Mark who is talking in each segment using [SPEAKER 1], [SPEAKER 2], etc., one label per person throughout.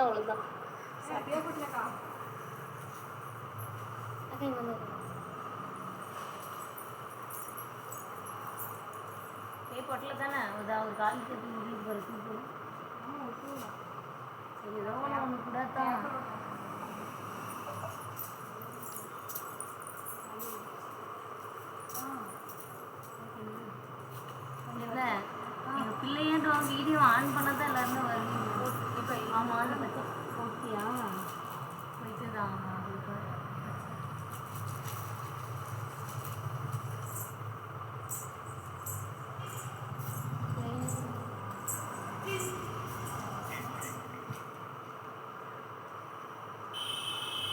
[SPEAKER 1] அவ்வளோதான் அவ்வளோதான். பொட்டில் தானே ஒரு காலி கட்டி முடிவு வரைக்கும் ஏதோ ஒன்று கூட தான் இல்லை. எங்கள் பிள்ளையாண்டு அவங்க வீடியோ ஆன் பண்ண தான் எல்லாருமே வருவீங்க. இப்போ ஆமாம் அதை பற்றி போட்டியா போயிட்டு தான். ஆமாம்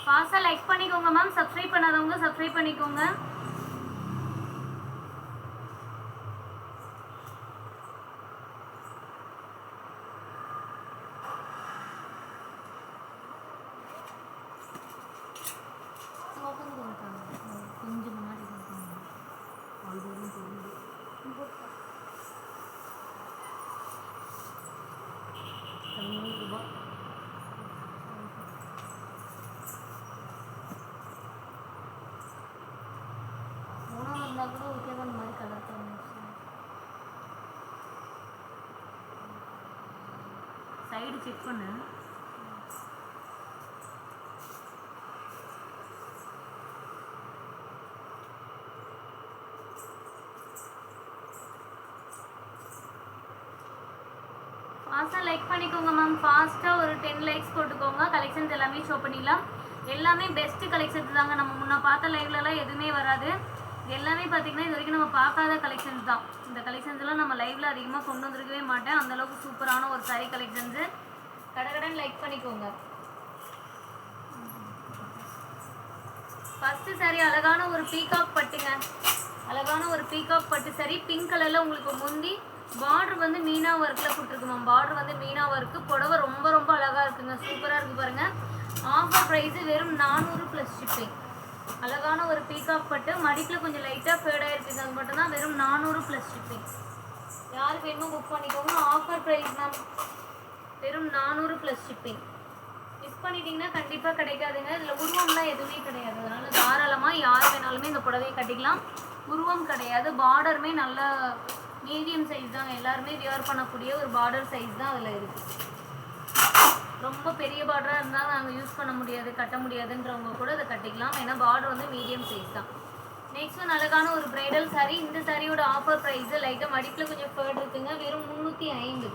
[SPEAKER 1] ஃபாஸ்ட்டாக லைக் பண்ணிக்கோங்க மேம். சப்ஸ்கிரைப் பண்ணாதவங்க சப்ஸ்கிரைப் பண்ணிக்கோங்க. கொஞ்சம் முன்னாடி ₹100. மூணாவது இருந்தால் கூட ஓகே தான். இந்த மாதிரி கலர் சைடு செக் பண்ணு. ஃபாஸ்ட்டாக லைக் பண்ணிக்கோங்க மேம். ஃபாஸ்ட்டாக ஒரு 10 லைக்ஸ் போட்டுக்கோங்க. கலெக்ஷன்ஸ் எல்லாமே ஷோ பண்ணிடலாம். எல்லாமே பெஸ்ட்டு கலெக்ஷன்ஸ் தாங்க. நம்ம முன்னே பார்த்த லைவ்லலாம் எதுவுமே வராது. இது எல்லாமே பார்த்திங்கன்னா இது வரைக்கும் நம்ம பார்க்காத கலெக்ஷன்ஸ் தான். இந்த கலெக்ஷன்ஸ்லாம் நம்ம லைவில் அதிகமாக கொண்டு வந்துருக்கவே மாட்டேன். அந்தளவுக்கு சூப்பரான ஒரு சாரீ கலெக்ஷன்ஸு. கடகடன் லைக் பண்ணிக்கோங்க. ஃபஸ்ட்டு சாரீ அழகான ஒரு பீகாக் பட்டுங்க. அழகான ஒரு பீகாக் பட்டு சாரீ. பிங்க் கலரில் உங்களுக்கு முந்தி பார்டர் வந்து மீனா ஒர்க்கில் கொடுத்துருக்கு மேம். பார்டர் வந்து மீனா ஒர்க்கு. புடவை ரொம்ப ரொம்ப அழகாக இருக்குங்க. சூப்பராக இருக்குது பாருங்கள். ஆஃபர் ப்ரைஸு வெறும் 400 + ஷிப்பிங். அழகான ஒரு பீகாக் பட்டு. மடிப்பில் கொஞ்சம் லைட்டாக ஃபேடாக இருக்குது. அது மட்டும்தான். வெறும் 400 + ஷிப்பிங். யாருக்கு வேணுமோ புக் பண்ணிக்கோங்க. Offer price ma'am. வெறும் 400 + ஷிப்பிங். மிஸ் பண்ணிட்டீங்கன்னா கண்டிப்பாக கிடைக்காதுங்க. இதில் உருவம்லாம் எதுவுமே கிடையாது. அதனால் தாராளமாக யார் வேணாலுமே இந்த புடவையை கட்டிக்கலாம். உருவம் கிடையாது. பார்டருமே நல்ல மீடியம் சைஸ் தாங்க. எல்லாருமே வியர் பண்ணக்கூடிய ஒரு பார்டர் சைஸ் தான் அதில் இருக்குது. ரொம்ப பெரிய பார்டராக இருந்தால் நாங்கள் யூஸ் பண்ண முடியாது, கட்ட முடியாதுன்றவங்க கூட அதை கட்டிக்கலாம். ஏன்னா பார்டர் வந்து மீடியம் சைஸ் தான். நெக்ஸ்ட் ஒன்று அழகான ஒரு பிரைடல் சாரீ. இந்த சாரியோட ஆஃபர் ப்ரைஸு லைட்டாக மடிப்பில் கொஞ்சம் ஃபேர்ட் இருக்குங்க. வெறும் 350.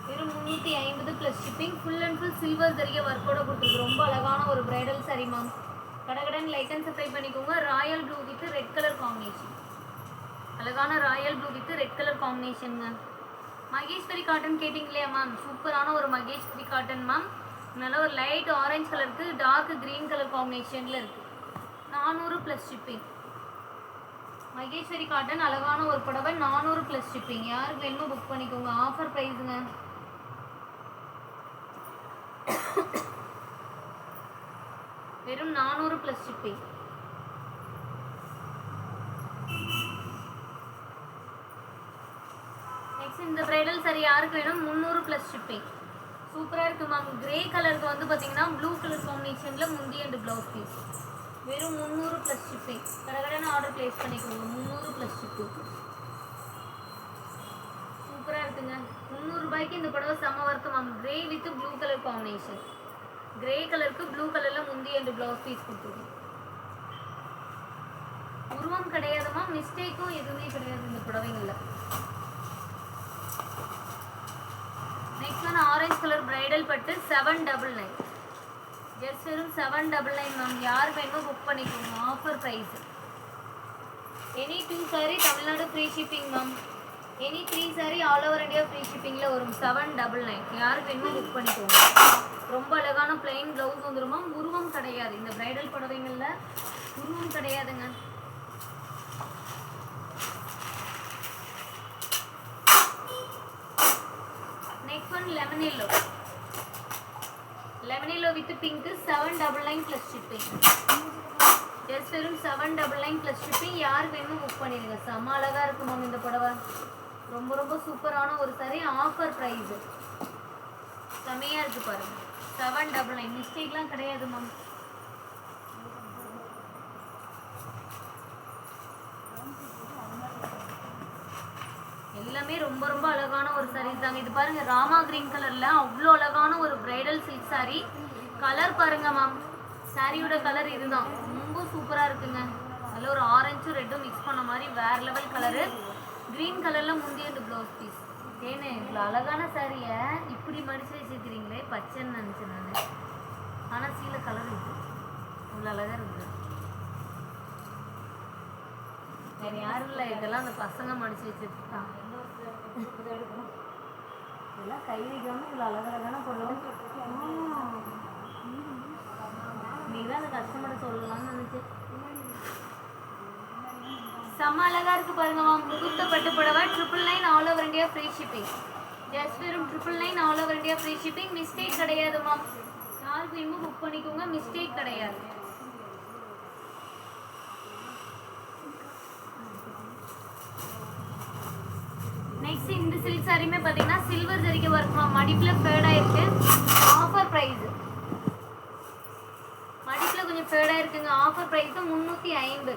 [SPEAKER 1] வெறும் 350 + shipping. Full and full silver தரிய ஒர்க்கோட கொடுத்துருக்கு. ரொம்ப அழகான ஒரு பிரைடல் சாரீ மேம். கடகடன் லைக் அண்ட் சப்ஸ்கிரைப் பண்ணிக்கோங்க. Royal blue with red colour combination. அழகான royal blue with red colour காம்பினேஷனுங்க. மகேஸ்வரி காட்டன் கேட்டிங்க இல்லையா மேம். சூப்பரான ஒரு மகேஸ்வரி காட்டன் மேம். நல்ல ஒரு லைட் ஆரஞ்சு கலருக்கு டார்க் க்ரீன் கலர் காம்பினேஷனில் இருக்குது. 400 + ஷிப்பிங். மகேஸ்வரி காட்டன் அழகான ஒரு புடவை. 400 + ஷிப்பிங். யாருக்கு வேணுமோ புக் பண்ணிக்கோங்க. ஆஃபர் ப்ரைஸுங்க. வெறும் 400 + ஷிப்பிங். நெக்ஸ்ட் இந்த பிரைடல் சாரி யாருக்கு வேணும். 300 + ஷிப்பிங். சூப்பராக இருக்குது மேம். கிரே கலருக்கு வந்து பார்த்தீங்கன்னா ப்ளூ கலர் காம்பினேஷனில் முந்தி அண்ட் ப்ளவுஸ் பீஸ். வெறும் 300 + ஷிப்பிங். கடகடன்னு ஆர்டர் ப்ளேஸ் பண்ணிக்கோங்க. 300 + ஷிப்பிங். சூப்பராக இருக்குங்க. 300 ரூபாய்க்கு இந்த புடவை செம்ம work ma'am. Grey with blue colour combination. Grey கலருக்கு ப்ளூ கலரில் முந்தி அண்ட் ப்ளவுஸ் பீஸ் கொடுத்துருக்கோம். உருவம் கிடையாதுமா. மிஸ்டேக்கும் எதுவுமே கிடையாது இந்த புடவைங்களில். Next one orange colour bridal பட்டு 799. ஜஸ்ட் வெறும் 799 மேம். யார் வேணுமோ புக் பண்ணிக்கோங்க. Offer price. Any 2 sari Tamil Nadu free shipping ma'am. Any 3 sari all over India free ஷிப்பிங்கில் வரும். 799. யாருக்கு வேணுமோ புக் பண்ணிக்கோங்க. ரொம்ப அழகான பிளெயின் ப்ளவுஸ் வந்துருமா. உருவம் கிடையாது. இந்த பிரைடல் புடவைங்களில் உருவம் கிடையாதுங்க. Next one lemon yellow. Lemon yellow with pink. 799 + shipping. Just வெறும் 799 + ஷிப்பிங். யாருக்கு வேணுமோ புக் பண்ணிடுங்க. செம்ம அழகாக இருக்கும் மேம் இந்த புடவை. ரொம்ப ரொம்ப சூப்பரான ஒரு சாரி. ஆஃபர் ப்ரைஸு செம்மையாக இருக்குது பாருங்கள். 799 மிஸ்டேக்லாம் கிடையாது மேம். எல்லாமே ரொம்ப ரொம்ப அழகான ஒரு சாரீஸ் தாங்க. இது பாருங்க ராமா கிரீன் கலர்ல அவ்வளோ அழகான ஒரு பிரைடல் சில்க் சாரீ. கலர் பாருங்க மேம், சாரியோட கலர் இதுதான், ரொம்ப சூப்பரா இருக்குங்க. அதில் ஒரு ஆரஞ்சும் ரெட்டும் மிக்ஸ் பண்ண மாதிரி வேற லெவல் கலரு. கிரீன் கலர்ல முந்தைய இந்த ப்ளவுஸ் பீஸ். ஏன்னு இவ்வளோ அழகான சாரியை இப்படி மடிச்சு வச்சுருக்கிறீங்களே, பச்சைன்னு நினச்சேன் நான். ஆனால் சீல கலர் இருக்கு, இவ்வளோ அழகா இருக்குது. வேற யாரும் இல்லை, இதெல்லாம் அந்த பசங்க மடிச்சு வச்சுருக்காங்க. இதெல்லாம் கை வைக்காம இவ்வளோ அழகழகான பொருளும் நீதான் அந்த கஸ்டமரை சொல்லலாம்னு நினைச்சேன். செம்ம அழகா இருக்கு பாருங்க மேம். முகூர்த்த பட்டு புடவை 999 all over India free shipping. Just வெறும் 999 all over India free shipping. Mistake கிடையாது மேம், யாருக்கு வேணுமோ புக் பண்ணிக்கோங்க, மிஸ்டேக் கிடையாது. நெக்ஸ்ட் இந்த சில்க் சாரியுமே பார்த்தீங்கன்னா சில்வர் ஜரிகை ஒர்க் மேம். மடிப்பில் ஃபேட் ஆயிருக்கு, ஆஃபர் ப்ரைஸ். மடிப்பில் கொஞ்சம் ஃபேட் ஆயிருக்குங்க, ஆஃபர் ப்ரைஸ் 350.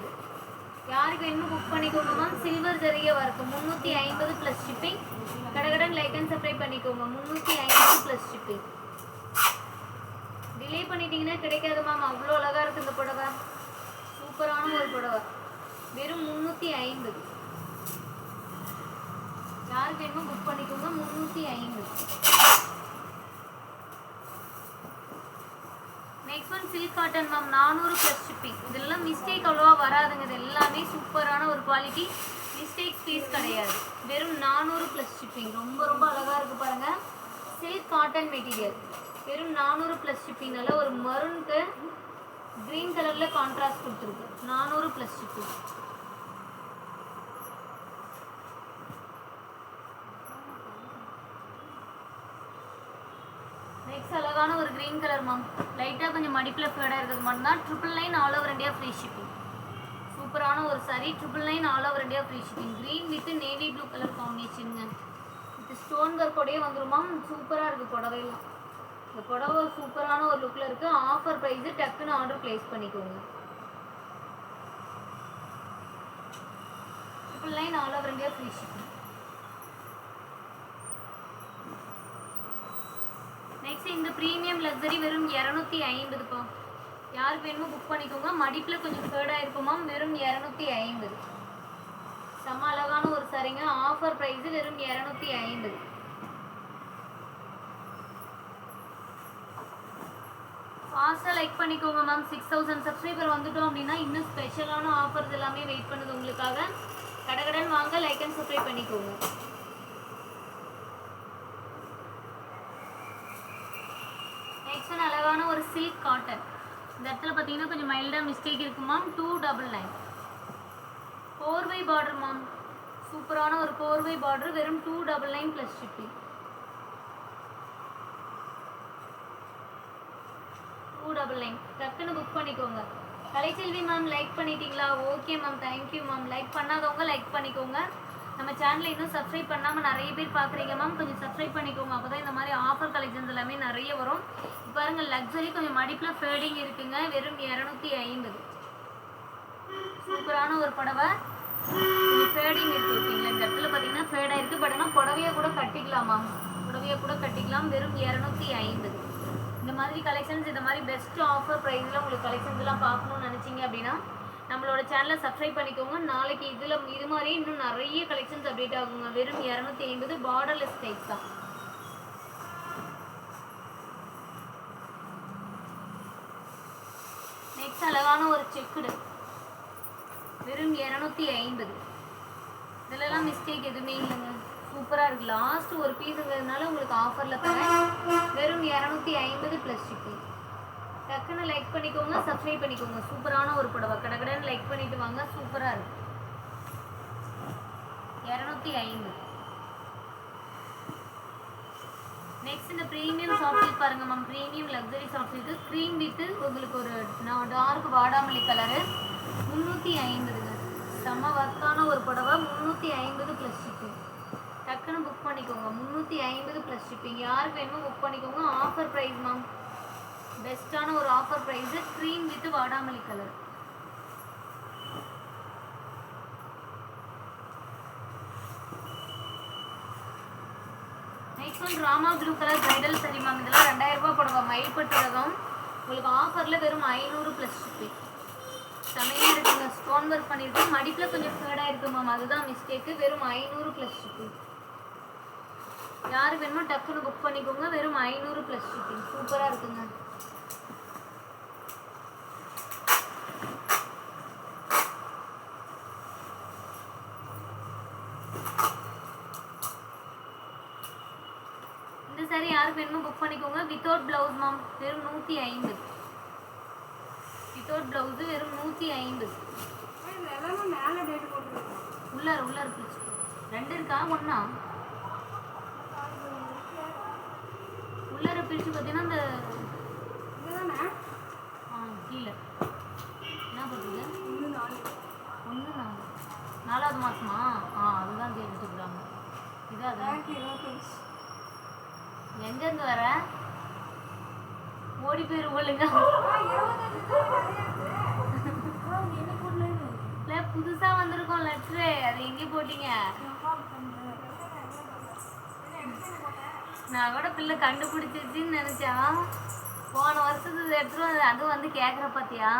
[SPEAKER 1] யாருக்கு வேணுமோ புக் பண்ணிக்கோங்க மேம். சில்வர் ஜரிகை ஒர்க் 350 ப்ளஸ் ஷிப்பிங். கடகடன் லைக் அண்ட் சப்ஸ்கிரைப் பண்ணிக்கோங்க. 350 ப்ளஸ் ஷிப்பிங். டிலே பண்ணிட்டீங்கன்னா கிடைக்காது மேம். அவ்வளோ அழகா இருக்கு இந்த புடவை, சூப்பரான ஒரு புடவை. வெறும் 350. யாருக்கு வேணுமோ புக் பண்ணிக்கோங்க. 350. Next one silk cotton ma'am, 400 plus shipping. இதெல்லாம் மிஸ்டேக் அவ்வளோவா வராதுங்க, இது எல்லாமே சூப்பரான ஒரு குவாலிட்டி, மிஸ்டேக் பீஸ் கிடையாது. வெறும் 400 ப்ளஸ் ஷிப்பிங். ரொம்ப ரொம்ப அழகாக இருக்குது பாருங்கள். சில்க் காட்டன் மெட்டீரியல், வெறும் 400 ப்ளஸ் ஷிப்பிங். நல்ல ஒரு மருனுக்கு க்ரீன் கலரில் கான்ட்ராஸ்ட் கொடுத்துருக்கு. 400 ப்ளஸ் ஷிப்பிங். நெக்ஸ்ட் அழகான ஒரு கிரீன் கலர் மேம், லைட்டாக கொஞ்சம் மடிப்பில் ஃபேடாக இருக்கிறது மட்டும்தான். 999 all over India free shipping. சூப்பரான ஒரு saree, 999 all over India free shipping. Green with navy blue colour காம்பினேஷனுங்க. இது ஸ்டோன் ஒர்க்கோடையே வந்துடும் மேம். சூப்பராக இருக்குது புடவைலாம். இந்த புடவை சூப்பரான ஒரு லுக்கில் இருக்குது. ஆஃபர் ப்ரைஸு, டக்குன்னு ஆர்டர் ப்ளேஸ் பண்ணிக்கோங்க. 999 all over India free shipping. Next இந்த ப்ரீமியம் லக்ஸரி வெறும் 250. யாருக்கு வேணுமோ புக் பண்ணிக்கோங்க. மடிப்பில் கொஞ்சம் ஃபேடாக இருக்குமா, வெறும் 250. செம்ம அழகான ஒரு சாரிங்க, ஆஃபர் ப்ரைஸு வெறும் 250. ஃபாஸ்ட்டாக லைக் பண்ணிக்கோங்க மேம். 6000 சப்ஸ்கிரைபர் வந்துட்டோம் அப்படின்னா இன்னும் ஸ்பெஷலான ஆஃபர்ஸ் எல்லாமே வெயிட் பண்ணுது உங்களுக்காக. கடகடன் வாங்க, லைக் அண்ட் சப்ஸ்கிரைப் பண்ணிக்கோங்க. நெக்ஸ்ட் ஒன் அழகான ஒரு சில்க் காட்டன். இந்த இடத்துல பார்த்தீங்கன்னா கொஞ்சம் மைல்டாக மிஸ்டேக் இருக்கு மேம். 299. கோர்வை பார்டர் மேம், சூப்பரான ஒரு கோர்வை பார்டர். வெறும் 299 ப்ளஸ் ஷிப்பிங். 299. டக்குன்னு புக் பண்ணிக்கோங்க. கலைச்செல்வி மேம் லைக் பண்ணிட்டீங்களா? Okay ma'am, thank you ma'am. Like பண்ணாதவங்க லைக் பண்ணிக்கோங்க. நம்ம சேனலை இன்னும் சப்ஸ்கிரைப் பண்ணாமல் நிறைய பேர் பார்க்குறீங்க மேம், கொஞ்சம் சப்ஸ்கிரைப் பண்ணிக்கோங்க. அப்போ தான் இந்த மாதிரி ஆஃபர் கலெக்ஷன்ஸ் எல்லாமே நிறைய வரும். பாருங்கள் லக்ஸரி கொஞ்சம் மடிப்பில் ஃபேடிங் இருக்குங்க. வெறும் 250. சூப்பரான ஒரு புடவை, கொஞ்சம் ஃபேடிங் இருக்குது ஓகேங்களா. இந்த இடத்துல பார்த்தீங்கன்னா ஃபேடாக இருக்குது. பட் ஆனால் புடவையாக கூட கட்டிக்கலாமா, புடவையாக கூட கட்டிக்கலாம். வெறும் 250. இந்த மாதிரி கலெக்ஷன்ஸ், இந்த மாதிரி பெஸ்ட் ஆஃபர் ப்ரைஸில் உங்களுக்கு கலெக்ஷன்ஸ் எல்லாம் பார்க்கணும்னு நினச்சிங்க அப்படின்னா நம்மளோட சேனலை சப்ஸ்கிரைப் பண்ணிக்கோங்க. நாளைக்கு இது மாதிரி இன்னும் நிறைய கலெக்ஷன்ஸ் அப்டேட் ஆகுங்க. வெறும் 250. பார்டர்லெஸ் டைப் தான். நெக்ஸ்ட் அழகான ஒரு செக்குடு, வெறும் 250. இதெல்லாம் மிஸ்டேக் எதுவுமே இல்லைங்க, சூப்பராக இருக்குது. லாஸ்ட் ஒரு பீஸுங்கிறதுனால உங்களுக்கு ஆஃபரில் தரேன். வெறும் 250 ப்ளஸ் ஷிப்பிங். டக்குன்னு லைக் பண்ணிக்கோங்க, சப்ஸ்கிரைப் பண்ணிக்கோங்க. சூப்பரான ஒரு புடவை, கடகடன்னு லைக் பண்ணிட்டு வாங்க. சூப்பராக இருக்கு. 250. நெக்ஸ்ட் இந்த ப்ரீமியம் சாஃப்ட் சில்க் பாருங்க ma'am. Premium luxury soft silk cream with உங்களுக்கு ஒரு டார்க் வாடாமல்லி கலரு. 350. செம்ம ஒர்க்கான ஒரு புடவை. 350 ப்ளஸ் ஷிப்பிங். டக்குன்னு புக் பண்ணிக்கோங்க. 350 ப்ளஸ் ஷிப்பிங். யாருக்கு வேணுமோ புக் பண்ணிக்கோங்க. ஆஃபர் ப்ரைஸ் மேம், பெஸ்ட்டான ஒரு ஆஃபர் ப்ரைஸு. க்ரீம் வித் வாடாமல்லி colour. Next one Rama blue colour bridal saree ma'am. இதெல்லாம் 2000 ரூபாய் புடவை, மயில்பட்டு ரகம். உங்களுக்கு ஆஃபரில் வெறும் 500 ப்ளஸ் ஷிப்பிங். செமையாக இருக்குங்க. ஸ்டோன் ஒர்க் பண்ணியிருக்கு. மடிப்பில் கொஞ்சம் ஃபேடாக இருக்குது மேம், அதுதான் மிஸ்டேக்கு. வெறும் 500 ப்ளஸ் ஷிப்பிங். யாருக்கு வேணுமோ டக்குன்னு புக் பண்ணிக்கோங்க. வெறும் 500 ப்ளஸ் ஷிப்பிங். சூப்பராக இருக்குங்க. இந்த சாரி யாருக்கு வேணுமோ புக் பண்ணிக்கோங்க. வித்தவுட் ப்ளவுஸ் மேம், வெறும் 150. வித்தவுட் ப்ளவுஸு வெறும் 150. உள்ளார பிடிச்சி 2 இருக்கா 1? உள்ளார பிரித்து பார்த்தீங்கன்னா அந்த கீழே என்ன பண்ணுறது 1 4வது மாதமா? அதுதான் தெரிஞ்சுக்கிறாங்க. இதான் எங்கேருந்து வர ஓடி போயிரு ஒழுங்க. இல்லை புதுசாக வந்திருக்கோம் லெட்ரு, அது எங்கே போட்டீங்க? நான் கூட பிள்ளை கண்டுபிடிச்சிருச்சின்னு நினச்சா. போன வருஷத்துக்கு எடுத்துரும், அதுவும் வந்து கேட்குற பார்த்தியா?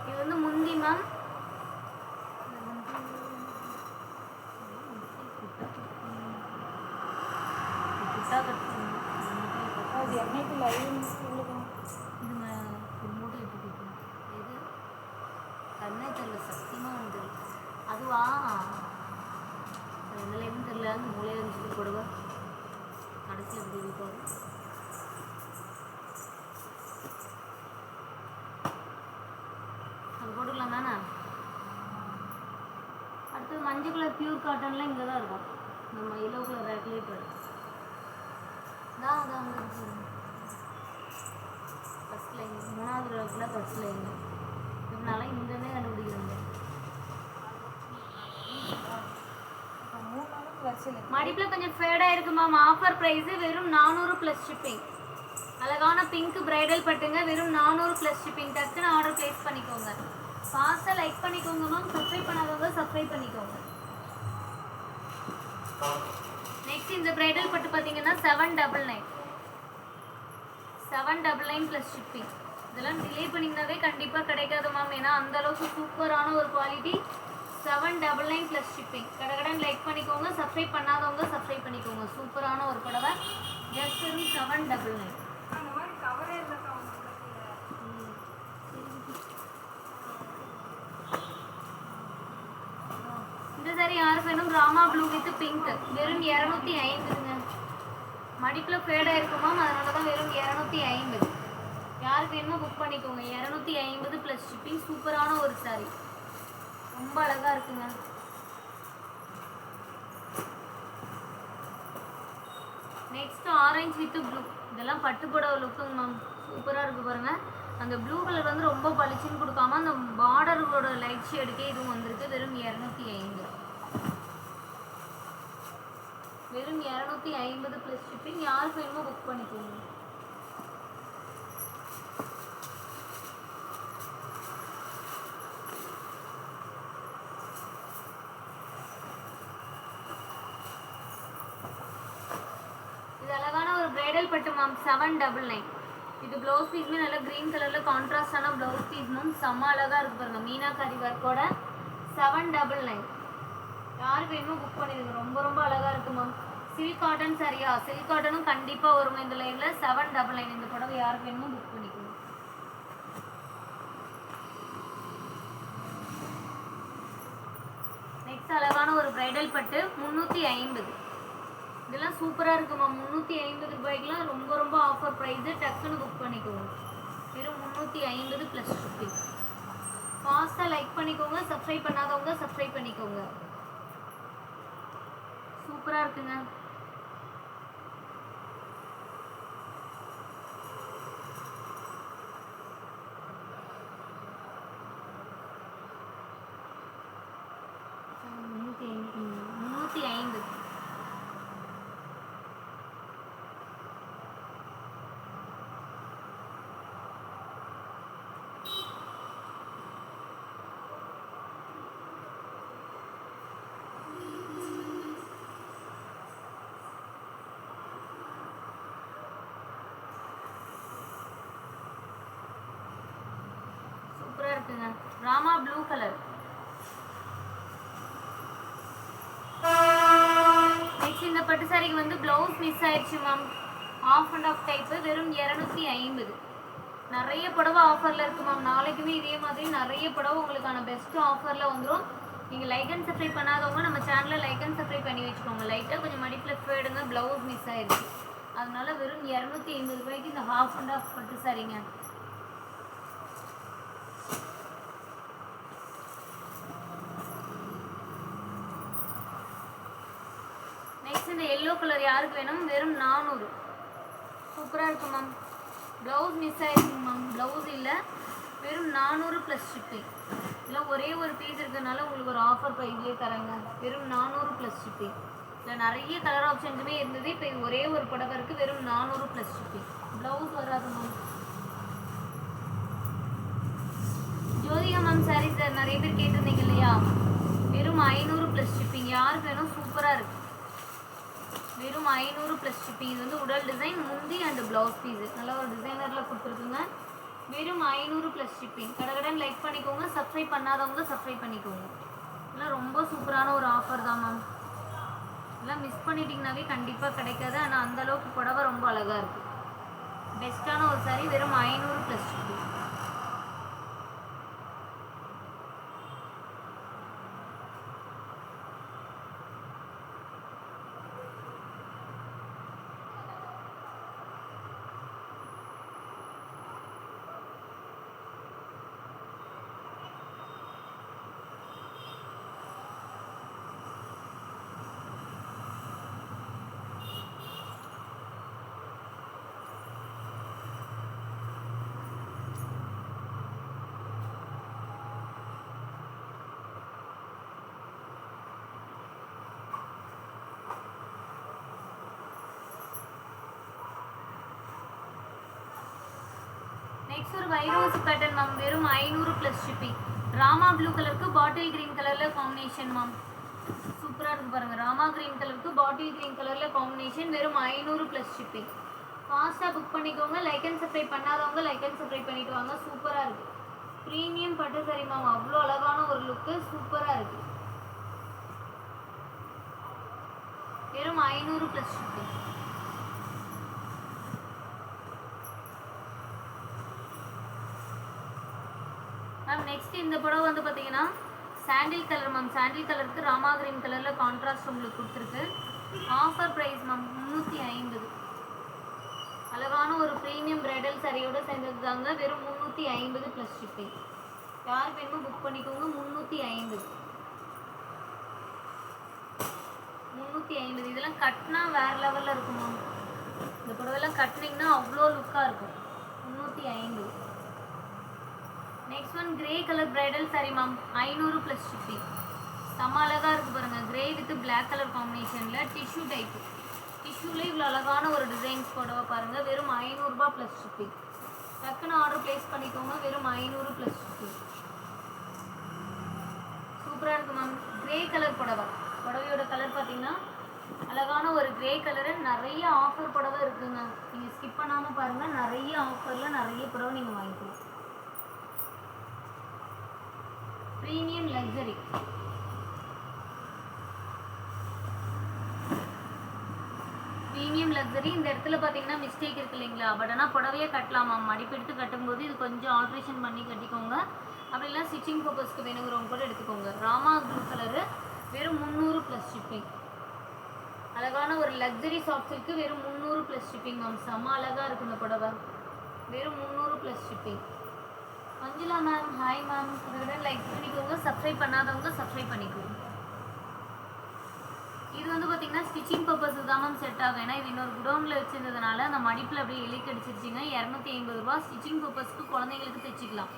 [SPEAKER 1] இது வந்து முந்தி மேம். சத்தியமா வந்து அதுவா எதுலேயும் தெரியல. அந்த மூலையை வச்சுட்டு போடுவா கடைசியில் பிடிப்பாரு. அது போட்டுக்கலாம் தானே. அடுத்தது மஞ்சள் கலர் பியூர் காட்டன்லாம் இங்கே தான் இருக்கும். நம்ம எல்லோ கலர் ரெகுலேட்டர் தான் அதான் அங்கே இருக்கு. ஃபஸ்ட் லைன் 3வது ரோக்கில் ஃபஸ்ட் லைன். இதனால இங்கேருந்தே கண்டுபிடிக்கிறாங்க. மடிப்பில் கொஞ்சம் ஃபேடாக இருக்கு மேம். ஆஃபர் ப்ரைஸு வெறும் 400 ப்ளஸ் ஷிப்பிங். அழகான பிங்க் பிரைடல் பட்டுங்க, வெறும் 400 ப்ளஸ் ஷிப்பிங். டக்குன்னு ஆர்டர் ப்ளேஸ் பண்ணிக்கோங்க. ஃபாஸ்ட்டாக லைக் பண்ணிக்கோங்க மேம். சப்ஸ்கிரைப் பண்ணாதவங்க சப்ஸ்கிரைப் பண்ணிக்கோங்க. நெக்ஸ்ட் இந்த பிரைடல் பட்டு பார்த்தீங்கன்னா 799. 799 ப்ளஸ் ஷிப்பிங். இதெல்லாம் டிலே பண்ணிங்கனாவே கண்டிப்பாக கிடைக்காது மேம். ஏன்னா அந்தளவுக்கு சூப்பரான ஒரு குவாலிட்டி. 799 plus shipping. கடன் லைக் பண்ணிக்கோங்க. சப்ஸ்கிரைப் பண்ணாதவங்க சப்ஸ்கிரைப் பண்ணிக்கோங்க. சூப்பரான ஒரு புடவை. ஜஸ்ட் 799. இந்த சாரி யாருக்கு வேணும்? Rama blue with pink. வெறும் 250ங்க. மடிப்பில் ஃபேடாக இருக்குமா, அதனால தான் வெறும் 250. யாருக்கு வேணுமோ புக் பண்ணிக்கோங்க. 250 ப்ளஸ் ஷிப்பிங். சூப்பரான ஒரு சாரி, ரொம்ப அழகாக இருக்குங்க. Next orange with blue. இதெல்லாம் பட்டு புடவை லுக்குங்க மேம். சூப்பராக இருக்குது பாருங்கள். அந்த ப்ளூ கலர் வந்து ரொம்ப பளிச்சுன்னு கொடுக்காம அந்த பார்டரோட லைட் ஷேடுக்கே இதுவும் வந்திருக்கு. வெறும் 250. வெறும் 250 ப்ளஸ் ஷிப்பிங். யாருக்கு வேணுமோ புக் பண்ணிக்கோங்க. இது அழகான ஒரு பிரைடல் பட்டு மேம். 799. இது ப்ளவுஸ் பீஸுமே நல்லா க்ரீன் கலரில் கான்ட்ராஸ்டான ப்ளவுஸ் பீஸ் மேம். செம்ம அழகாக இருக்குது பாருங்கள். மீனாக்காரி ஒர்க்கோட 799. யாருக்கு வேணுமோ புக் பண்ணிடுங்க. ரொம்ப ரொம்ப அழகாக இருக்குது மேம். சில்க் காட்டன் சரியா? சில்க் காட்டனும் கண்டிப்பாக வரும் இந்த லைனில். 799. இந்த புடவை யாருக்கு வேணுமோ புக் பண்ணிக்கணும். நெக்ஸ்ட் அழகான ஒரு பிரைடல் பட்டு 350. இதெல்லாம் சூப்பராக இருக்குமா. 350 ரூபாய்க்குலாம் ரொம்ப ரொம்ப ஆஃபர் ப்ரைஸு. டக்குன்னு புக் பண்ணிக்கோங்க. வெறும் 350 ப்ளஸ் ஷிப்பிங். ஃபாஸ்ட்டாக லைக் பண்ணிக்கோங்க. சப்ஸ்கிரைப் பண்ணாதவங்க சப்ஸ்கிரைப் பண்ணிக்கோங்க. சூப்பராக இருக்குங்க. இருக்குங்க. Rama blue colour. நெக்ஸ்ட் இந்த பட்டு சாரிக்கு வந்து ப்ளவுஸ் மிஸ் ஆயிடுச்சு ma'am. Half and half type, வெறும் 250. நிறைய புடவை ஆஃபரில் இருக்குது மேம். நாளைக்குமே இதே மாதிரி நிறைய புடவை உங்களுக்கான பெஸ்ட்டு ஆஃபரில் வந்துடும். நீங்கள் லைக் அண்ட் சப்ஸ்கிரைப் பண்ணாதவங்க நம்ம சேனலில் லைக் அண்ட் சப்ஸ்கிரைப் பண்ணி வச்சுக்கோங்க. லைட்டாக கொஞ்சம் மடிப்பில் போயிடுங்க, ப்ளவுஸ் மிஸ் ஆயிடுச்சு. அதனால வெறும் 250 ரூபாய்க்கு இந்த ஹாஃப் அண்ட் ஆஃப் பட்டு சாரிங்க. நெக்ஸ்ட் இந்த எல்லோ கலர் யாருக்கு வேணும்? வெறும் 400. சூப்பராக இருக்கும் மேம். ப்ளவுஸ் மிஸ் ஆகிடுச்சுங்க மேம். ப்ளவுஸ் இல்லை, வெறும் 400 ப்ளஸ் ஷிப்பிங். இதெல்லாம் ஒரே ஒரு பீஸ் இருக்கிறதுனால உங்களுக்கு ஒரு ஆஃபர் ப்ரைஸ்லேயே தரேங்க. வெறும் 400 ப்ளஸ் ஷிப்பிங். இதில் நிறைய கலர் ஆப்ஷன்ஸுமே இருந்தது. இப்போ இது ஒரே ஒரு புடவை இருக்குது, வெறும் 400 ப்ளஸ் ஷிப்பிங். ப்ளவுஸ் வராது ma'am. Jyothika ma'am sorry sir நிறைய பேர் கேட்டிருந்தீங்க இல்லையா? வெறும் 500 ப்ளஸ் ஷிப்பிங். யாருக்கு வேணும்? சூப்பராக இருக்குது. வெறும் 500 ப்ளஸ் ஷிப்பிங். இது வந்து உடல் டிசைன், முந்தி அண்ட் ப்ளவுஸ் பீஸு நல்லா ஒரு டிசைனரில் கொடுத்துருக்குங்க. வெறும் 500 ப்ளஸ் ஷிப்பிங். கடகடன் லைக் பண்ணிக்கோங்க. சப்ஸ்கிரைப் பண்ணாதவங்க சப்ஸ்கிரைப் பண்ணிக்கோங்க. இதெல்லாம் ரொம்ப சூப்பரான ஒரு ஆஃபர் தான் மேம். இதெல்லாம் மிஸ் பண்ணிட்டீங்கன்னாவே கண்டிப்பாக கிடைக்காது. ஆனால் அந்தளவுக்கு புடவை ரொம்ப அழகாக இருக்குது. பெஸ்ட்டான ஒரு சாரி, வெறும் 500 ப்ளஸ் ஷிப்பிங். நெக்ஸ்ட் ஒரு வைரோஸ் பேட்டர்ன் மேம். வெறும் 500 ப்ளஸ் ஷிப்பிங். ராமா ப்ளூ கலருக்கு பாட்டில் கிரீன் கலரில் காம்பினேஷன் மேம். சூப்பராக இருக்குது பாருங்கள். ராமா கிரீன் கலருக்கு பாட்டில் கிரீன் கலரில் காம்பினேஷன். வெறும் 500 ப்ளஸ் ஷிப்பிங். ஃபாஸ்ட்டாக புக் பண்ணிக்கோங்க. லைக் அண்ட் சப்ஸ்கிரைப் பண்ணாதவங்க லைக் அண்ட் சப்ஸ்கிரைப் பண்ணிட்டு வாங்க. சூப்பராக இருக்குது. ப்ரீமியம் பட்டு சாரி மேம். அவ்வளோ அழகான ஒரு லுக்கு. சூப்பராக இருக்குது. வெறும் 500 ப்ளஸ் ஷிப்பிங். மேம் நெக்ஸ்ட் இந்த புடவை வந்து பார்த்தீங்கன்னா சாண்டில் கலர் மேம். சாண்டில் கலருக்கு ராமா கிரீன் கலரில் கான்ட்ராஸ்ட் உங்களுக்கு கொடுத்துருக்கு. Offer price ma'am 350. அழகான ஒரு ப்ரீமியம் பிரைடல் சாரியோடு சேர்ந்தது தாங்க. வெறும் 350 ப்ளஸ் ஷிப்பிங். யார் வேணுமோ புக் பண்ணிக்கோங்க. 350. 350. இதெல்லாம் கட்டினா வேறு லெவலில் இருக்கும் மேம். இந்த புடவைலாம் கட்டினீங்கன்னா அவ்வளோ லுக்காக இருக்கும். 350. Next one grey colour bridal sorry ma'am. 500 plus shipping. செம்ம அழகாக இருக்குது பாருங்கள். கிரே வித் பிளாக் கலர் காம்பினேஷனில் டிஷ்யூ டைப்பு. டிஷ்யூவில் இவ்வளோ அழகான ஒரு டிசைன்ஸ் புடவை பாருங்கள். வெறும் 500 ரூபாய் ப்ளஸ் ஷிப்பிங். டக்குன்னு ஆர்டர் ப்ளேஸ் பண்ணிக்கோங்க. வெறும் 500 ப்ளஸ் ஷிப்பிங். சூப்பராக இருக்குது மேம். கிரே கலர் புடவை. புடவையோட கலர் பார்த்தீங்கன்னா அழகான ஒரு கிரே கலரு. நிறைய ஆஃபர் புடவை இருக்குங்க. நீங்கள் ஸ்கிப் பண்ணாமல் பாருங்கள். நிறைய ஆஃபரில் நிறைய புடவை நீங்கள் வாங்கிக்கலாம். Premium luxury. Premium luxury. இந்த இடத்துல பார்த்தீங்கன்னா மிஸ்டேக் இருக்கு இல்லைங்களா? பட் ஆனால் புடவையே கட்டலாமா? மடிப்பு எடுத்து கட்டும்போது இது கொஞ்சம் ஆல்ட்ரேஷன் பண்ணி கட்டிக்கோங்க. அப்படிலாம் ஸ்டிச்சிங் பர்பஸ்க்கு வேணுங்கிறவங்க கூட எடுத்துக்கோங்க. Rama blue colour. வெறும் 300 ப்ளஸ் ஷிப்பிங். அழகான ஒரு லக்ஸரி சாஃப்ட் சில்க்கு. வெறும் 300 ப்ளஸ் ஷிப்பிங் மேம். செம்ம அழகாக இருக்கும் இந்த புடவை. வெறும் 300 plus shipping. Manjula ma'am hi ma'am. இதோட லைக் பண்ணிக்கோங்க. சப்ஸ்கிரைப் பண்ணாதவங்க சப்ஸ்கிரைப் பண்ணிக்கோங்க. இது வந்து பார்த்தீங்கன்னா ஸ்டிச்சிங் பர்பஸ் தான் மேம் செட் ஆகும். ஏன்னா இது இன்னொரு குடோனில் வச்சுருந்ததுனால அந்த மடிப்பில் அப்படியே இலைக்கு அடிச்சிருச்சிங்க. 250 ரூபா. ஸ்டிச்சிங் பர்பஸ்க்கு குழந்தைங்களுக்கு தைச்சிக்கலாம்.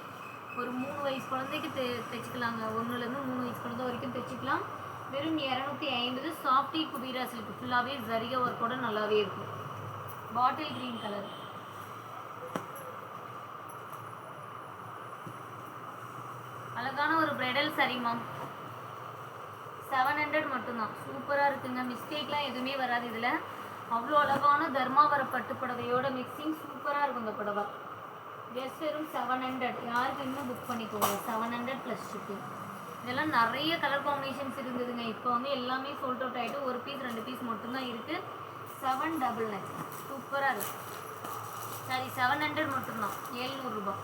[SPEAKER 1] ஒரு 3 வயசு குழந்தைக்கு தைச்சிக்கலாங்க. 1லேருந்து 3 வயசு குழந்தை வரைக்கும் தைச்சிக்கலாம். வெறும் 250. சாஃப்டி குபீரா சில்க். ஃபுல்லாகவே ஜரிகை ஒர்க்கோட நல்லாவே இருக்கும். Bottle green colour. அழகான ஒரு பிரைடல் சாரி மேம். 700 மட்டும்தான். சூப்பராக இருக்குங்க. மிஸ்டேக்லாம் எதுவுமே வராது இதில். அவ்வளோ அழகான தர்மாவர பட்டு புடவையோட மிக்சிங். சூப்பராக இருக்கும் இந்த புடவை. ஜஸ்ட் வெறும் 700. யாருக்கு இன்னும் புக் பண்ணிக்கோங்க 700 ப்ளஸ் ஷிப்பிங். இதெல்லாம் நிறைய கலர் காம்பினேஷன்ஸ் இருந்ததுங்க. இப்போ வந்து எல்லாமே சோல்ட் அவுட் ஆகிட்டு ஒரு பீஸ் 2 பீஸ் மட்டும்தான் இருக்குது. 799 சூப்பராக இருக்குது. சாரி 700 மட்டும்தான், 700 ரூபா.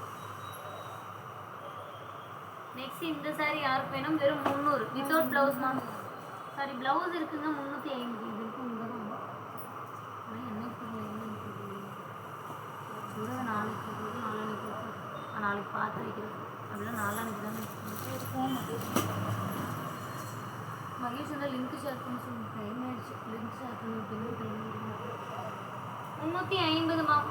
[SPEAKER 1] நெக்ஸ்ட் இந்த சாரி யாருக்கு வேணும் வெறும் 300 without blouse ma'am. Sorry blouse இருக்குங்க 350. இது இருக்கும் இங்கே தான். என்ன நாளைக்கு நாளைக்கு பார்த்து வைக்கிறேன். அப்படிலாம் நாளானைக்கு தான் மகேஷ் வந்து லிங்க் ஷேர் பண்ணி சொல்லுங்க. டைம் ஆயிடுச்சு. லிங்க் ஷேர் பண்ணி விட்டீங்க. 350 மேம்.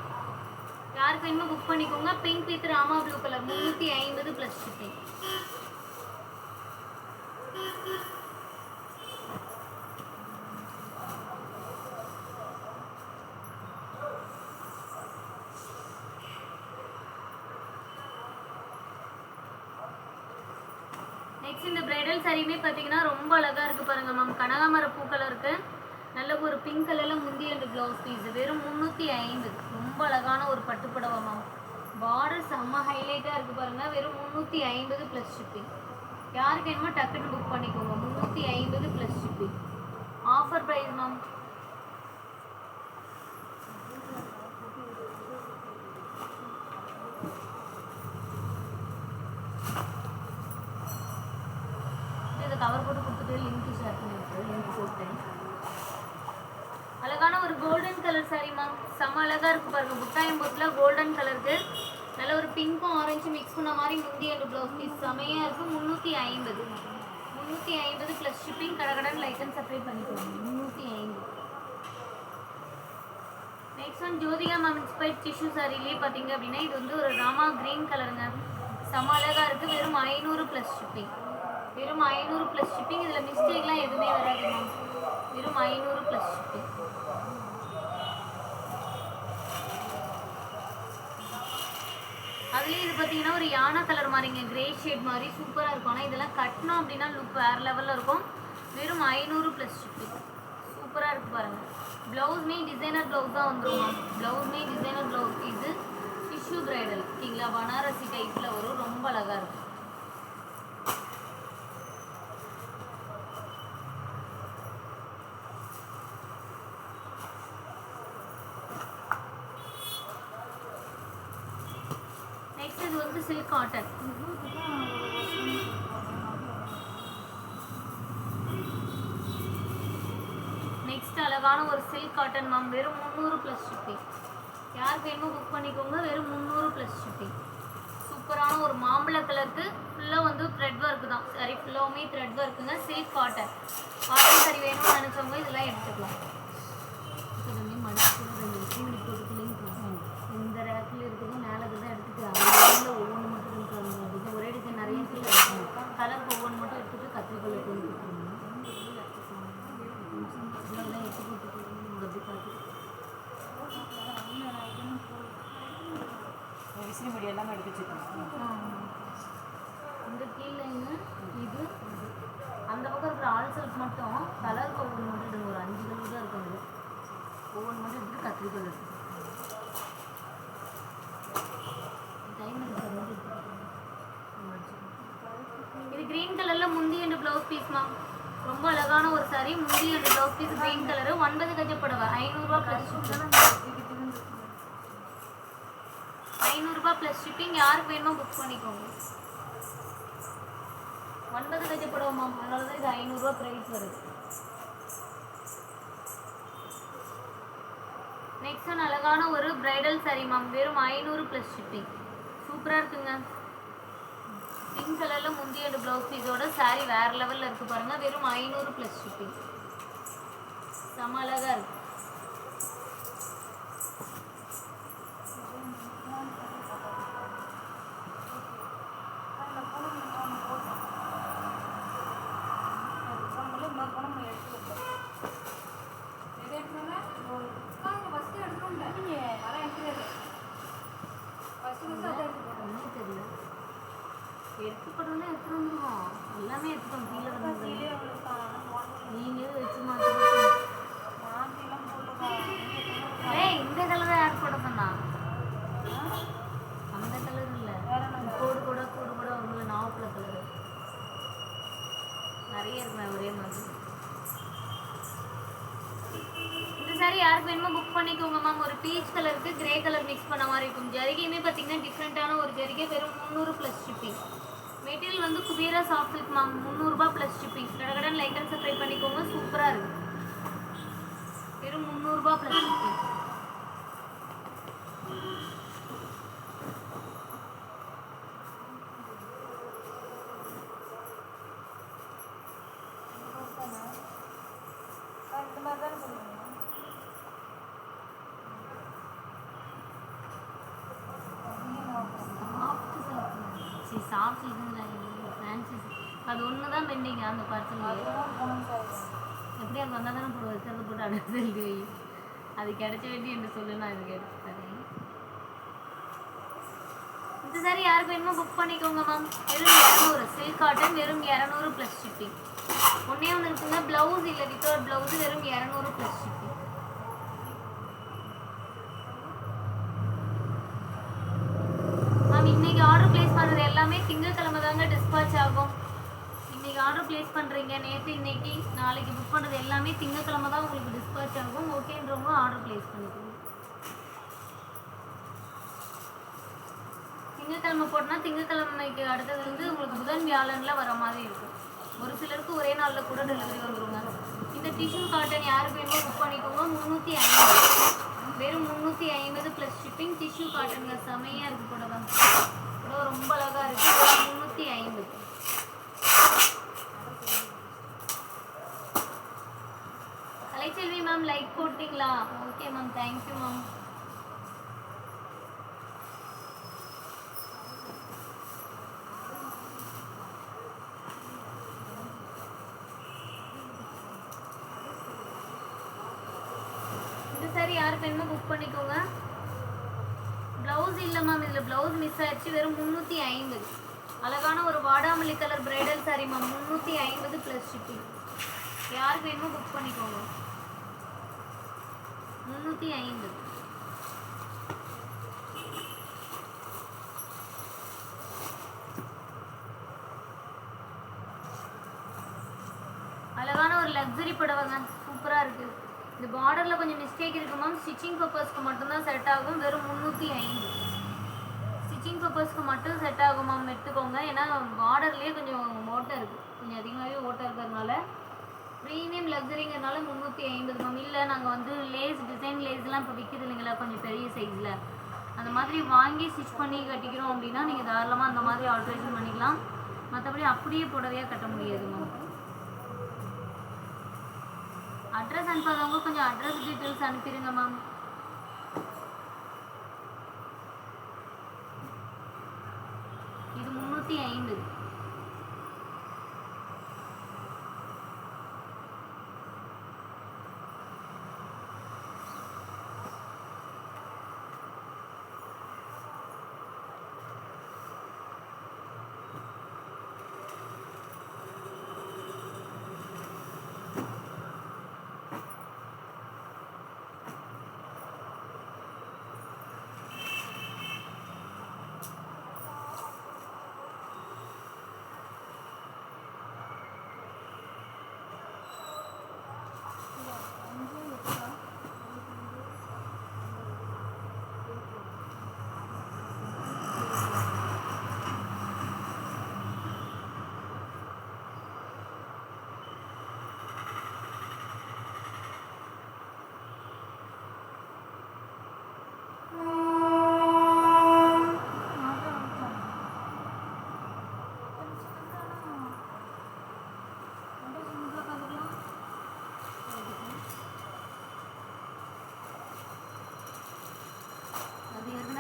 [SPEAKER 1] யாருக்கு வேணுமோ புக் பண்ணிக்கோங்க. Pink with Rama blue colour 350 plus shipping. Next இந்த பிரைடல் சாரியுமே பார்த்தீங்கன்னா ரொம்ப அழகாக இருக்குது பாருங்கள் மேம். கனகாமர பூ கலருக்கு நல்ல ஒரு பிங்க் கலரில் முந்தி அண்ட் ப்ளவுஸ் பீஸ் வெறும் 350. ரொம்ப அழகான ஒரு பட்டுப்புடவை மேம். பார்டர் செம்ம ஹைலைட்டாக இருக்குது பாருங்கள். வெறும் 350 ப்ளஸ் ஷிப்பிங். யாருக்கு வேணுமோ டக்குன்னு புக் பண்ணிக்கோங்க. 350 plus shipping. Offer price ma'am. Cover போட்டு கொடுத்துட்டு லிங்க் ஷேர் பண்ணி விட்டுரு. லிங்க் போட்டேன். அழகான ஒரு கோல்டன் கலர் சாரி மேம். செம்ம அழகாக இருக்குது பாருங்கள். புட்டாயம் போட்டில் கோல்டன் கலருக்கு நல்ல ஒரு பிங்க்கும் ஆரஞ்சும் மிக்ஸ் பண்ண மாதிரி முந்தி அண்ட் ப்ளவுஸ் பீஸ் செமையாக இருக்குது. 350 ப்ளஸ் ஷிப்பிங். கடகடன் லைட்டன் செப்பரேட் பண்ணிக்கோங்க. 350. Next one Jyothika ma'am inspired tissue சாரிலேயே பார்த்தீங்க அப்படின்னா இது வந்து ஒரு ராமா க்ரீன் கலருங்க. செம்ம அழகாக இருக்குது. வெறும் 500 ப்ளஸ் ஷிப்பிங். வெறும் 500 ப்ளஸ் ஷிப்பிங். இதில் மிஸ்டேக்லாம் எதுவுமே வராது மேம். வெறும் 500 ப்ளஸ் ஷிப்பிங். அதுலேயும் இது பார்த்தீங்கன்னா ஒரு யானை கலர் மாதிரிங்க, கிரே ஷேட் மாதிரி சூப்பராக இருக்கும். ஆனால் இதெல்லாம் கட்டணும் அப்படின்னா லுக் வேறு லெவலில் இருக்கும். வெறும் 500 ப்ளஸ் ஷிப்பிங். சூப்பராக இருக்குது பாருங்கள். ப்ளவுஸ்மே டிசைனர் ப்ளவுஸ் தான் வந்துடும் மேம். ப்ளவுஸ்மே டிசைனர் ப்ளவுஸ் இது டிஷ்யூ பிரைடல் ஓகேங்களா. பனாரசி டைப்பில் வரும். ரொம்ப அழகாக இருக்கும். இது வந்து சில்க் காட்டன். நெக்ஸ்ட் அழகான ஒரு சில்க் காட்டன் மேம். வெறும் 300 ப்ளஸ் ஷிப்பிங். யாருக்கு வேணுமோ புக் பண்ணிக்கோங்க. வெறும் 300 ப்ளஸ் ஷிப்பிங். சூப்பரான ஒரு மாம்பழ கலருக்கு ஃபுல்லாக வந்து த்ரெட் ஒர்க்கு தான். சரி ஃபுல்லாகவுமே த்ரெட் ஒர்க்குங்க. Silk cotton. காட்டன் சரி வேணும்னு நினச்சவங்க இதெல்லாம் எடுத்துக்கலாம். இந்த ரேக்கில் இருக்குது மேலே தான் எடுத்துட்டு அதில் ஒவ்வொன்று மட்டும் எடுத்துக்கலாம். ஒரே டிசைன் நிறைய கலர் ஒவ்வொன்று மட்டும் எடுத்துகிட்டு கத்திரிக்கோள் எடுத்து கொடுத்துருங்க. இதெல்லாம் எடுத்து கொடுத்துருக்கோம். அப்படி பார்த்து விசிறி முடி எல்லாமே எடுத்து வச்சுருக்கோம். இந்த கீழேங்க இது அந்த பக்கம் இருக்கிற ஆல் செல்ஃப் மட்டும் கலருக்கு ஒவ்வொன்று மட்டும் எடுங்க. ஒரு 5 கலர் தான் இருக்கும். ஒவ்வொன்று மட்டும் எடுத்துகிட்டு கத்திரிக்கோள் எடுத்து இது கிரீன் கலர்ல முந்தி அண்ட் ப்ளவுஸ் பீஸ் மேம். ரொம்ப அழகான ஒரு சாரி. முந்தி and blouse piece green colour. 9 கஜ புடவை 500 ரூபாய் ப்ளஸ் ஷிப்பிங். 500 ரூபாய் ப்ளஸ் ஷிப்பிங். யாருக்கு வேணுமோ புக் பண்ணிக்கோங்க. 9 கஜ புடவை மேம். அதனால தான் இது 500 ரூபாய் ப்ரைஸ் வருது. நெக்ஸ்ட் ஒன் அழகான ஒரு பிரைடல் சாரி மேம். வெறும் 500 ப்ளஸ் ஷிப்பிங். சூப்பராக இருக்குங்க. பிங்க் கலரில் முந்தி அண்ட் ப்ளவுஸ் பீஸோட சாரி வேறு லெவலில் இருக்குது பாருங்கள். வெறும் 500 ப்ளஸ் ஷிப்பிங். செம்ம அழகாக இருக்குது. எடுத்துக்கணும்னா எடுத்துட்டு வந்துடுவோம். எல்லாமே எடுத்துக்கோங்க. கீழே வந்து நீங்கள் வச்சு மாற்றி மேம் ஒரு பீச் கலருக்கு கிரே கலர் மிக்ஸ் பண்ண மாதிரி இருக்கும். ஜரிகையுமே பார்த்தீங்கன்னா டிஃப்ரெண்ட்டான ஒரு ஜரிகை, வெறும் 300 ப்ளஸ் ஷிப்பிங். மெட்டீரியல் வந்து குபீரா சாஃப்ட் சில்க் மேம், 300 ரூபாய் ப்ளஸ் ஷிப்பிங். கடகடன் லைக் அண்ட் சப்ஸ்கிரைப் பண்ணிக்கோங்க, சூப்பராக இருக்குது. வெறும் 300 ரூபாய் ப்ளஸ் ஷிப்பிங். சாஃப்ட் இதுங்களா ஃபேன்சி அது ஒன்று தான் பெண்டிங்க அந்த பார்சல். எப்படி அது வந்தால் தானே போடுவோம், வச்சுருந்து போட்டு அடைச்சி எழுதி வை. அது கிடைச்ச வேண்டி என்று சொல்லு, நான் இதுக்கு எடுத்து தரேன். இந்த சாரி யாருக்கு வேணுமோ புக் பண்ணிக்கோங்க மேம். வெறும் 200 சில்க் காட்டன், வெறும் 200 ப்ளஸ் ஷிப்பிங். ஒன்றே ஒன்று இருக்குங்க, ப்ளவுஸ் இல்லை, வித்தவுட் ப்ளவுஸு, வெறும் 200 ப்ளஸ் ஷிப்பிங். மேம் இன்னைக்கு ஆர்டர் பிளேஸ் பண்ணுறது எல்லாமே திங்கட்கிழமை தாங்க டிஸ்பாச் ஆகும். இன்னைக்கு ஆர்டர் பிளேஸ் பண்ணுறீங்க, நேற்று இன்னைக்கு நாளைக்கு புக் பண்ணுறது எல்லாமே திங்கட்கிழமை தான் உங்களுக்கு டிஸ்பாச் ஆகும். ஓகேன்றவங்க ஆர்டர் பிளேஸ் பண்ணிக்கோங்க. திங்கட்கிழமை போட்டோன்னா திங்கட்கிழமைக்கு அடுத்தது வந்து உங்களுக்கு புதன் வியாழனில் வர மாதிரி இருக்கும். ஒரு சிலருக்கு ஒரே நாளில் கூட டெலிவரி வந்துருங்க. இந்த டிஷ்யூ காட்டன் யாருக்கு வேணுமோ புக் பண்ணிக்கோங்க. 350, வெறும் 350 ப்ளஸ் ஷிப்பிங். டிஷ்யூ காட்டனுங்க, செமையாக இருக்குது புடவை. புடவை ரொம்ப அழகாக இருக்குது. 350. கலைச்செல்வி மேம் லைக் போட்டிங்களா? Okay ma'am, thank you ma'am. Sorry யாருக்கு வேணுமோ புக் பண்ணிக்கோங்க. ப்ளவுஸ் இல்லை மேம், இதில் ப்ளவுஸ் மிஸ் ஆயிடுச்சு. வெறும் 350. அழகான ஒரு வாடாமல்லி colour bridal sorry ma'am, 350 plus shipping. யாருக்கு வேணுமோ புக் பண்ணிக்கோங்க. 350. அழகான ஒரு லக்ஸரி புடவைங்க, சூப்பராக இருக்குது. இந்த பார்டரில் கொஞ்சம் மிஸ்டேக் இருக்குது மேம், ஸ்டிச்சிங் பர்பஸ்க்கு மட்டும்தான் செட் ஆகும். வெறும் 350. ஸ்டிச்சிங் பர்பஸ்க்கு மட்டும் செட் ஆகும் மேம், எடுத்துக்கோங்க. ஏன்னா பார்டர்லேயே கொஞ்சம் ஓட்டை இருக்குது, கொஞ்சம் அதிகமாகவே ஓட்டை இருக்கிறதுனால. ப்ரீமியம் லக்ஸரிங்கிறதுனால 350 மேம். இல்லை நாங்கள் வந்து லேஸ், டிசைன் லேஸ்லாம் இப்போ விற்கிது இல்லைங்களா, கொஞ்சம் பெரிய சைஸில், அந்த மாதிரி வாங்கி ஸ்டிச் பண்ணி கட்டிக்கிறோம் அப்படின்னா நீங்கள் தாராளமாக அந்த மாதிரி ஆல்ட்ரேஷன் பண்ணிக்கலாம். மற்றபடி அப்படியே புடவையாக கட்ட முடியாது மேம். அட்ரஸ் அனுப்பாதவங்க கொஞ்சம் அட்ரஸ் டீட்டெயில்ஸ் அனுப்பிடுங்க மேம். இது 350.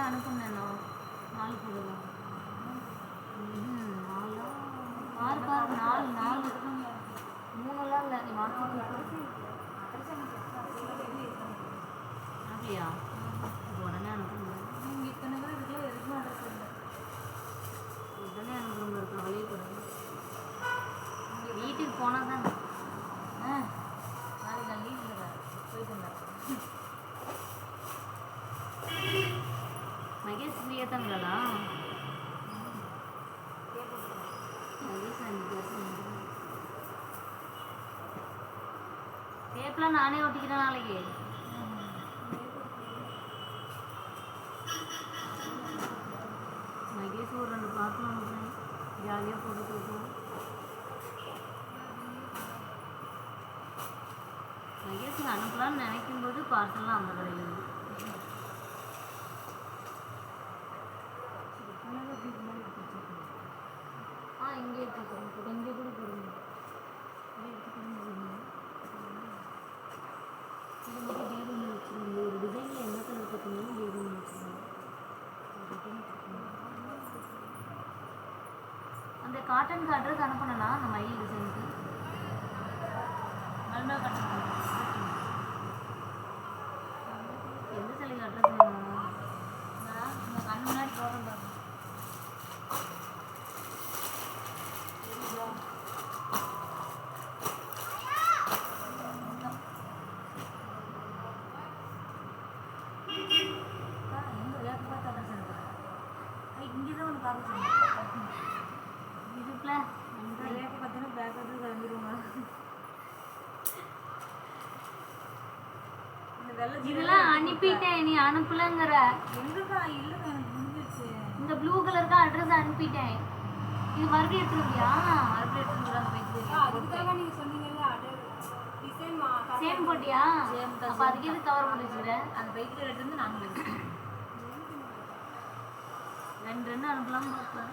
[SPEAKER 1] அனுப்புனேண்ணா 4 போடுங்க. 4 3லாம் இல்லை, நீ வாட்ஸ்அப் அப்படியா? உடனே அனுப்புங்க. நீங்கள் இத்தனை பேர் இதுக்குள்ள எதுக்குமே அட்ரஸ் இல்லை, உடனே அனுப்புங்க. இருக்கிற வழியை கொடுங்க. வீட்டுக்கு போனால் தான் நாளைக்கு நான் வீட்டில் போயிட்டு வந்தேன். மகேஷ் ஃப்ரீயாக தாங்களா? டேப்லாம் நானே ஒட்டிக்கிறேன் நாளைக்கு. மகேஷுக்கு அனுப்பலாம்னு நினைக்கும் போது பார்சல்லாம் அந்த கடையில் இருந்து இங்கே இங்கே கூட போடுங்க ஒரு டிசைனில் என்ன கலர் பார்த்தீங்கன்னா டேபிள் வச்சுருந்தோம் அந்த காட்டனுக்கு அட்ரஸ் அனுப்பணும்னா அந்த மயில் டிசைனுக்கு நல்லா கட்டணும் எந்த சிலைக்கு அட்ரஸ் வேணும் நான் உங்கள் கண்ணு முன்னாடி போகிறேன் பாருங்க இங்கேதான் ஒன்று பார்க்க சொன்னேன் இதுக்குள்ள பார்த்தீங்கன்னா பேக் வந்து கிளம்பிடுவாங்க இதெல்லாம் அனுப்பிட்டேன் நீ அனுப்பலங்கிற எங்கக்கா இல்லைக்கா எனக்கு முடிஞ்சிருச்சு இந்த ப்ளூ கலருக்கு அட்ரஸ் அனுப்பிட்டேன் இது மறுபடியும் எடுத்துருவியா மறுபடியும் எடுத்துருவாங்க போயிட்டு அதுக்காக நீங்கள் சொன்னீங்கல்ல டிசைன் சேம் போட்டியா அப்போ அதுக்கு எது கவர் பண்ணி வச்சுக்கிறேன் அந்த பைக்கில் எடுத்து நாங்கள் எடுத்துக்கிறேன் ரெண்டு அனுப்பலாம் பார்ப்பேன்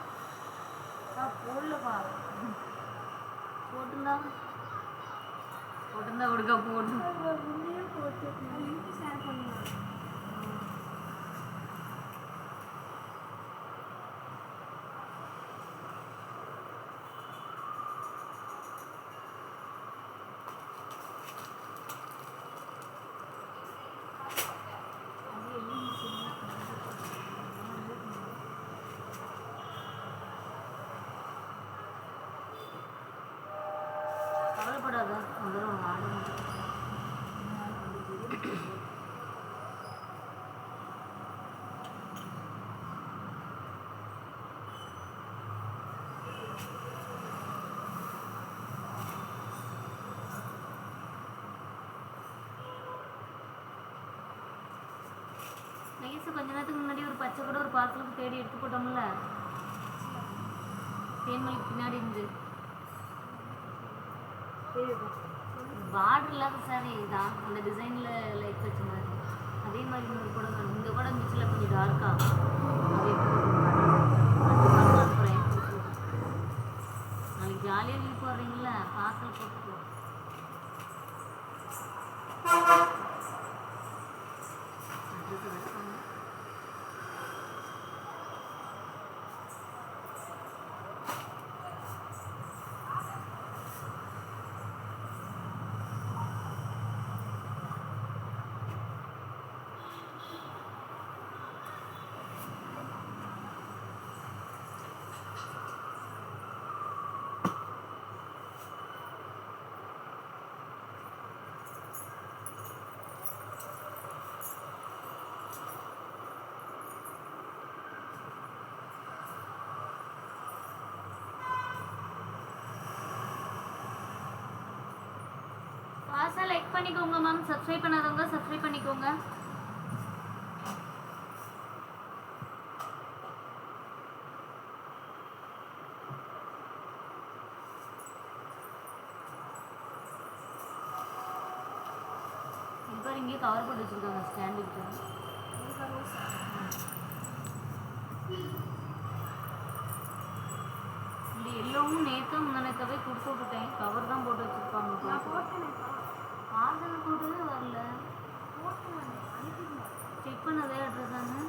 [SPEAKER 1] போடலப்பா போட்டுருந்தா கொடுக்க போட்டு ஷேர் பண்ணுங்க கவலைப்படாத முதல்ல ஒன்று ஆடு நைஸு கொஞ்ச நேரத்துக்கு முன்னாடி ஒரு பச்சை கூட ஒரு பார்சலுக்கு தேடி எடுத்து போட்டோம்ல தேன்மொழிக்கு பின்னாடி இருந்து பார்டர் இல்லாத சாரி தான் அந்த டிசைனில் லைட் வச்ச மாதிரி அதே மாதிரி இன்னொரு கூட வேணும் இந்த கூட மிச்சில் கொஞ்சம் டார்க்காக அதே அனுப்புகிறேன் நாளைக்கு ஜாலியாக லீவ் போடுறீங்களா பார்சல் போட்டுக்கோ ஃபாஸ்ட்டாக லைக் பண்ணிக்கோங்க மேம் சப்ஸ்கிரைப் பண்ணாதவங்க சப்ஸ்கிரைப் பண்ணிக்கோங்க இப்போ இங்கே கவர் போட்டு வச்சுருக்காங்க ஸ்டாண்டுக்கு இந்த எல்லோவும் நேற்றும் முன்னேற்றவே கொடுத்து விட்டுட்டேன் கவர் தான் போட்டு வச்சுருப்பாங்க பார்சல் போட்டதே வரல செக் பண்ணதே அட்ரஸ் தானே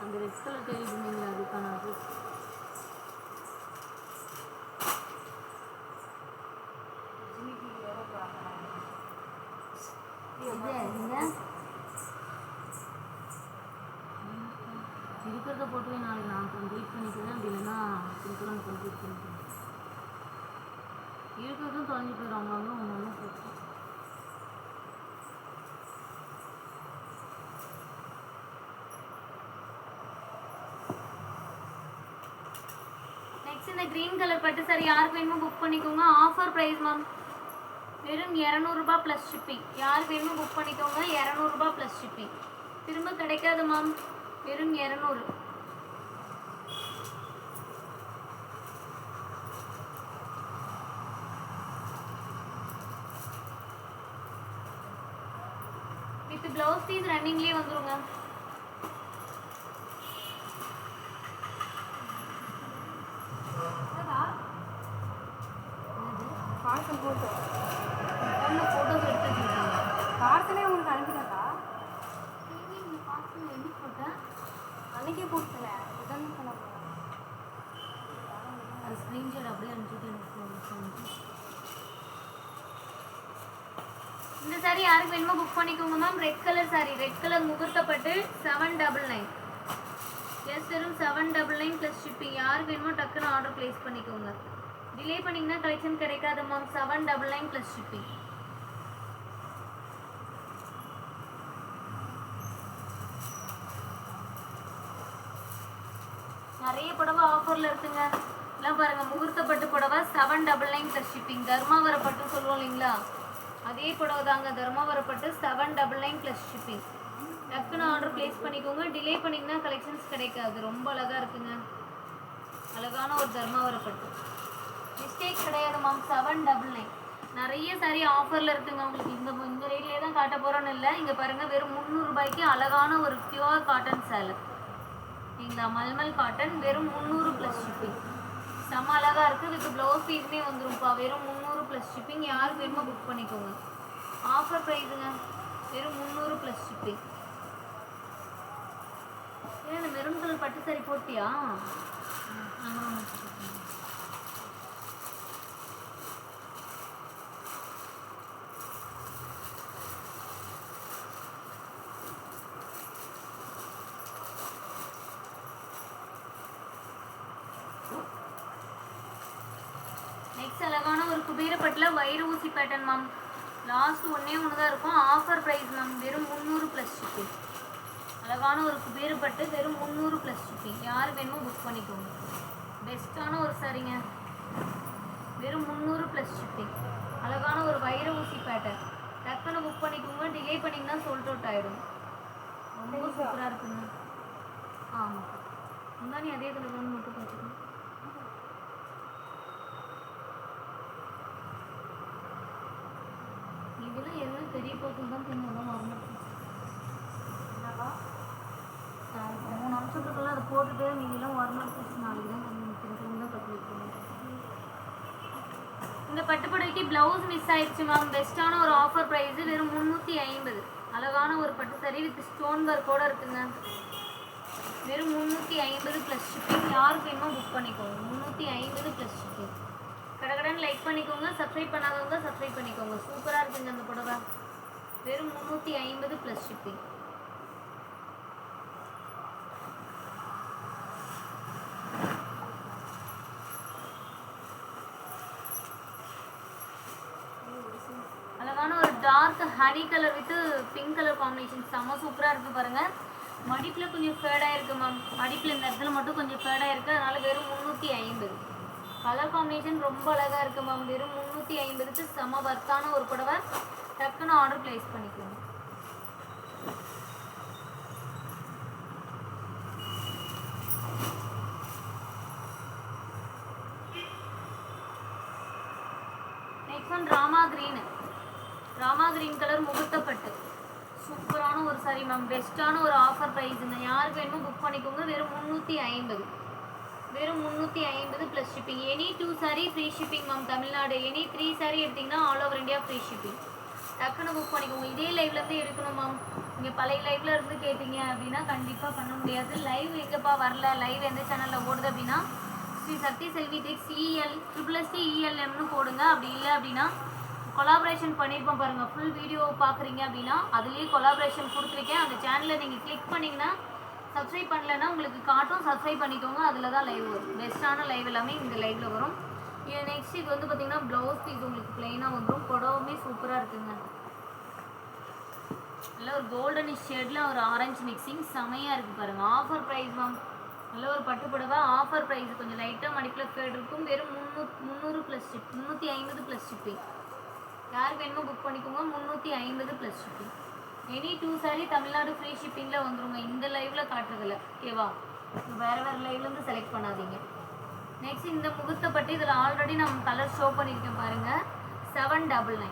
[SPEAKER 1] அந்த ரெட் கலர் டெய்லி இருந்தீங்களா அதுக்கான அட்ரஸ் இது போட்டு நாளைக்கு நான் கம்ப்ளீட் பண்ணிக்கிறேன். அப்படி இல்லைன்னா திருக்குறள் கம்ப்ளீட் பண்ணிக்கிறேன். இருக்கிறதும் தொலைஞ்சு போயிடுவாங்க. ஒன்று ஒன்று போட்டு நெக்ஸ்ட் இந்த க்ரீன் கலர் பட்டு சாரி யாருக்கு வேணுமோ புக் பண்ணிக்கோங்க. ஆஃபர் ப்ரைஸ் மேம் வெறும் 200 ரூபாய் ப்ளஸ் ஷிப்பிங். யாருக்கு வேணுமோ புக் பண்ணிக்கோங்க. 200 ரூபாய் ப்ளஸ் ஷிப்பிங். திரும்ப கிடைக்காது மேம். வெறும் 200. வித் ப்ளவுஸ் பீஸ் ரன்னிங்லேயே வந்துருங்க.
[SPEAKER 2] பார்சல் போட்டோ
[SPEAKER 1] ஃபோட்டோஸ் எடுத்து வச்சுருக்காங்க.
[SPEAKER 2] பார்சலே உங்களுக்கு அனுப்பிட்டாக்கா?
[SPEAKER 1] பார்சல் எப்படி போட்டேன்?
[SPEAKER 2] அன்னைக்கே போட்டல உடனே பண்ண
[SPEAKER 1] அது ஸ்க்ரீன்ஷாட் அப்படியே அனுப்பிச்சுட்டு எனக்கு இந்த சாரி யாருக்கு வேணுமோ புக் பண்ணிக்கோங்க ma'am. Red colour saree, red colour முகூர்த்தப்பட்டு 799. எஸ் வெறும் 799 ப்ளஸ் ஷிப்பிங். யாருக்கு வேணுமோ டக்குன்னு ஆர்டர் ப்ளேஸ் பண்ணிக்கோங்க. டிலே பண்ணிங்கன்னா கலெக்ஷன் கிடைக்காது மேம். 799 plus shipping. நிறைய புடவை ஆஃபரில் இருக்குங்க. எல்லாம் பாருங்கள், முகூர்த்தப்பட்டு புடவை 799 ப்ளஸ் ஷிப்பிங். தர்மாவரப்பட்டு சொல்லுவோம் இல்லைங்களா, அதே புடவை தாங்க. தர்மாவரப்பட்டு 799 ப்ளஸ் ஷிப்பிங். டக்குன்னு ஆர்டர் ப்ளேஸ் பண்ணிக்கோங்க. டிலே பண்ணிங்கன்னா கலெக்ஷன்ஸ் கிடைக்காது. ரொம்ப அழகாக இருக்குங்க. அழகான ஒரு தர்மாவரப்பட்டு. மிஸ்டேக் கிடையாது மேம். 799. நிறைய சாரி ஆஃபரில் இருக்குங்க. உங்களுக்கு இந்த ரேட்லேயே தான் காட்ட போகிறோன்னு இல்லை. இங்கே பாருங்கள், வெறும் 300 ரூபாய்க்கு அழகான ஒரு பியூர் காட்டன் சேலை. சரிங்களா, மல்மல் காட்டன் வெறும் 300 ப்ளஸ் ஷிப்பிங். செம்ம அழகாக இருக்குது. வித் ப்ளவுஸ் பீஸுமே வந்துரும்ப்பா. வெறும் 300 ப்ளஸ் ஷிப்பிங். யாருக்கு வேணுமோ புக் பண்ணிக்கோங்க. ஆஃபர் ப்ரைஸுங்க. வெறும் 300 ப்ளஸ் ஷிப்பிங். ஏன் இந்த மெரூன் கலர் பட்டு சாரி போட்டியா? நெக்ஸ்ட் அழகான ஒரு குபேரப்பட்டில் வயிறு ஊசி பேட்டர்ன் மேம். லாஸ்ட் ஒன்றே தான் இருக்கும். Offer price ma'am. வெறும் 300 ப்ளஸ் ஷிப்பிங். அழகான ஒரு குபேரப்பட்டு வெறும் 300 ப்ளஸ் ஷிப்பிங். யார் வேணுமோ புக் பண்ணிக்கோங்க. பெஸ்ட்டான ஒரு சாரிங்க. வெறும் 300 ப்ளஸ் ஷிப்பிங். அழகான ஒரு வயிறு ஊசி பேட்டர்ன். டக்குன்னு புக் பண்ணிக்கோங்க. டிலே பண்ணிங்கன்னா சோல்ட் அவுட் ஆகிடும். ரொம்ப சூப்பராக இருக்குங்க. ஆமாம், முன்னாடி அதே கலர் மட்டும் பார்த்துக்கணும். இதெல்லாம் எதுவும் பெரிய போட்டு தான் தின்னதான் வரணும். 3 நிமிஷத்துக்குள்ள அதை போட்டுட்டு நீங்களாம் வரணும். நாளைக்கு தான் தான் கம்ப்ளீட் பண்ணுவோம். இந்த பட்டுப்புடவைக்கு ப்ளவுஸ் மிஸ் ஆயிடுச்சு மேம். பெஸ்ட்டான ஒரு ஆஃபர் ப்ரைஸு வெறும் 350. அழகான ஒரு பட்டு சாரி வித் ஸ்டோன் ஒர்க்கோட இருக்குங்க. வெறும் 350 ப்ளஸ் ஷிப்பிங். யாருக்கு வேணுமோ புக் பண்ணிக்கோங்க. 350 ப்ளஸ் ஷிப்பிங். கடகடன்னு லைக் பண்ணிக்கோங்க. சப்ஸ்கிரைப் பண்ணாதவங்க சப்ஸ்கிரைப் பண்ணிக்கோங்க. சூப்பராக இருக்குங்க அந்த புடவை. வெறும் 350 ப்ளஸ் ஷிப்பிங். அழகான ஒரு dark honey colour with pink colour combination. செம்ம சூப்பராக இருக்குது பாருங்கள். மடிப்பில் கொஞ்சம் ஃபேடாக இருக்குது மேம். மடிப்பில் இந்த இடத்துல மட்டும் கொஞ்சம் ஃபேடாக இருக்குது. அதனால் வெறும் 350. கலர் காம்பினேஷன் ரொம்ப அழகாக இருக்குது மேம். வெறும் 350க்கு செம்ம வர்த்தான ஒரு புடவை. டக்குன்னு ஆர்டர் ப்ளேஸ் பண்ணிக்கோங்க. Next one Rama green. Rama green colour முகூர்த்தப்பட்டு சூப்பரான ஒரு சாரி மேம். பெஸ்ட்டான ஒரு ஆஃபர் ப்ரைஸுங்க. யாருக்கு வேணுமோ புக் பண்ணிக்கோங்க. வெறும் 350. வெறும் 350 plus shipping. Any 2 sari free shipping ma'am. Tamil Nadu any 3 sari எடுத்திங்கன்னா all over India free shipping. டக்குன்னு புக் பண்ணிக்கோங்க. இதே லைவ்லேருந்து எடுக்கணும் மேம். நீங்கள் பழைய லைவில் இருந்து கேட்டிங்க அப்படின்னா கண்டிப்பாக பண்ண முடியாது. லைவ் எங்கேப்பா வரல, லைவ் எந்த சேனலில் ஓடுது அப்படின்னா ஸ்ரீ சக்தி செல்வி டெக்ஸ் ELMனு போடுங்க. அப்படி இல்லை அப்படின்னா கொலாபரேஷன் பண்ணியிருப்போம் பாருங்கள். ஃபுல் வீடியோ பார்க்குறீங்க அப்படின்னா அதுலேயே கொலாபரேஷன் கொடுத்துருக்கேன். அந்த சேனலை நீங்கள் கிளிக் பண்ணிங்கன்னா சப்ஸ்கிரைப் பண்ணலைன்னா உங்களுக்கு காட்டும், சப்ஸ்கிரைப் பண்ணிக்கோங்க. அதில் தான் லைவ் வரும். பெஸ்ட்டான லைவ் எல்லாமே இந்த லைவில் வரும். நெக்ஸ்ட் இது வந்து பார்த்தீங்கன்னா ப்ளவுஸ் பீஸ் உங்களுக்கு ப்ளைனாக வந்துடும். புடவுமே சூப்பராக இருக்குங்க. நல்ல ஒரு கோல்டனிஷ் ஷேடில் ஒரு ஆரஞ்சு மிக்சிங் செமையாக இருக்குது பாருங்கள். Offer price ma'am. நல்ல ஒரு பட்டு புடவை ஆஃபர் ப்ரைஸ். கொஞ்சம் லைட்டாக மடிப்பில் ஃபேட் இருக்கும். வெறும் 300 ப்ளஸ் ஷிப், 350 ப்ளஸ் ஷிப்பிங். யாருக்கு வேணுமோ புக் பண்ணிக்கோங்க. 350 plus shipping. Any 2 sari Tamil Nadu free ஷிப்பிங்கில் வந்துருங்க. இந்த லைவில் காட்டுறதில்ல, ஓகேவா? வேறு வேறு லைவ்லேருந்து செலக்ட் பண்ணாதீங்க. நெக்ஸ்ட் இந்த முகூர்த்த பட்டு. இதில் ஆல்ரெடி நம்ம கலர் ஷோ பண்ணியிருக்கேன் பாருங்கள். 799.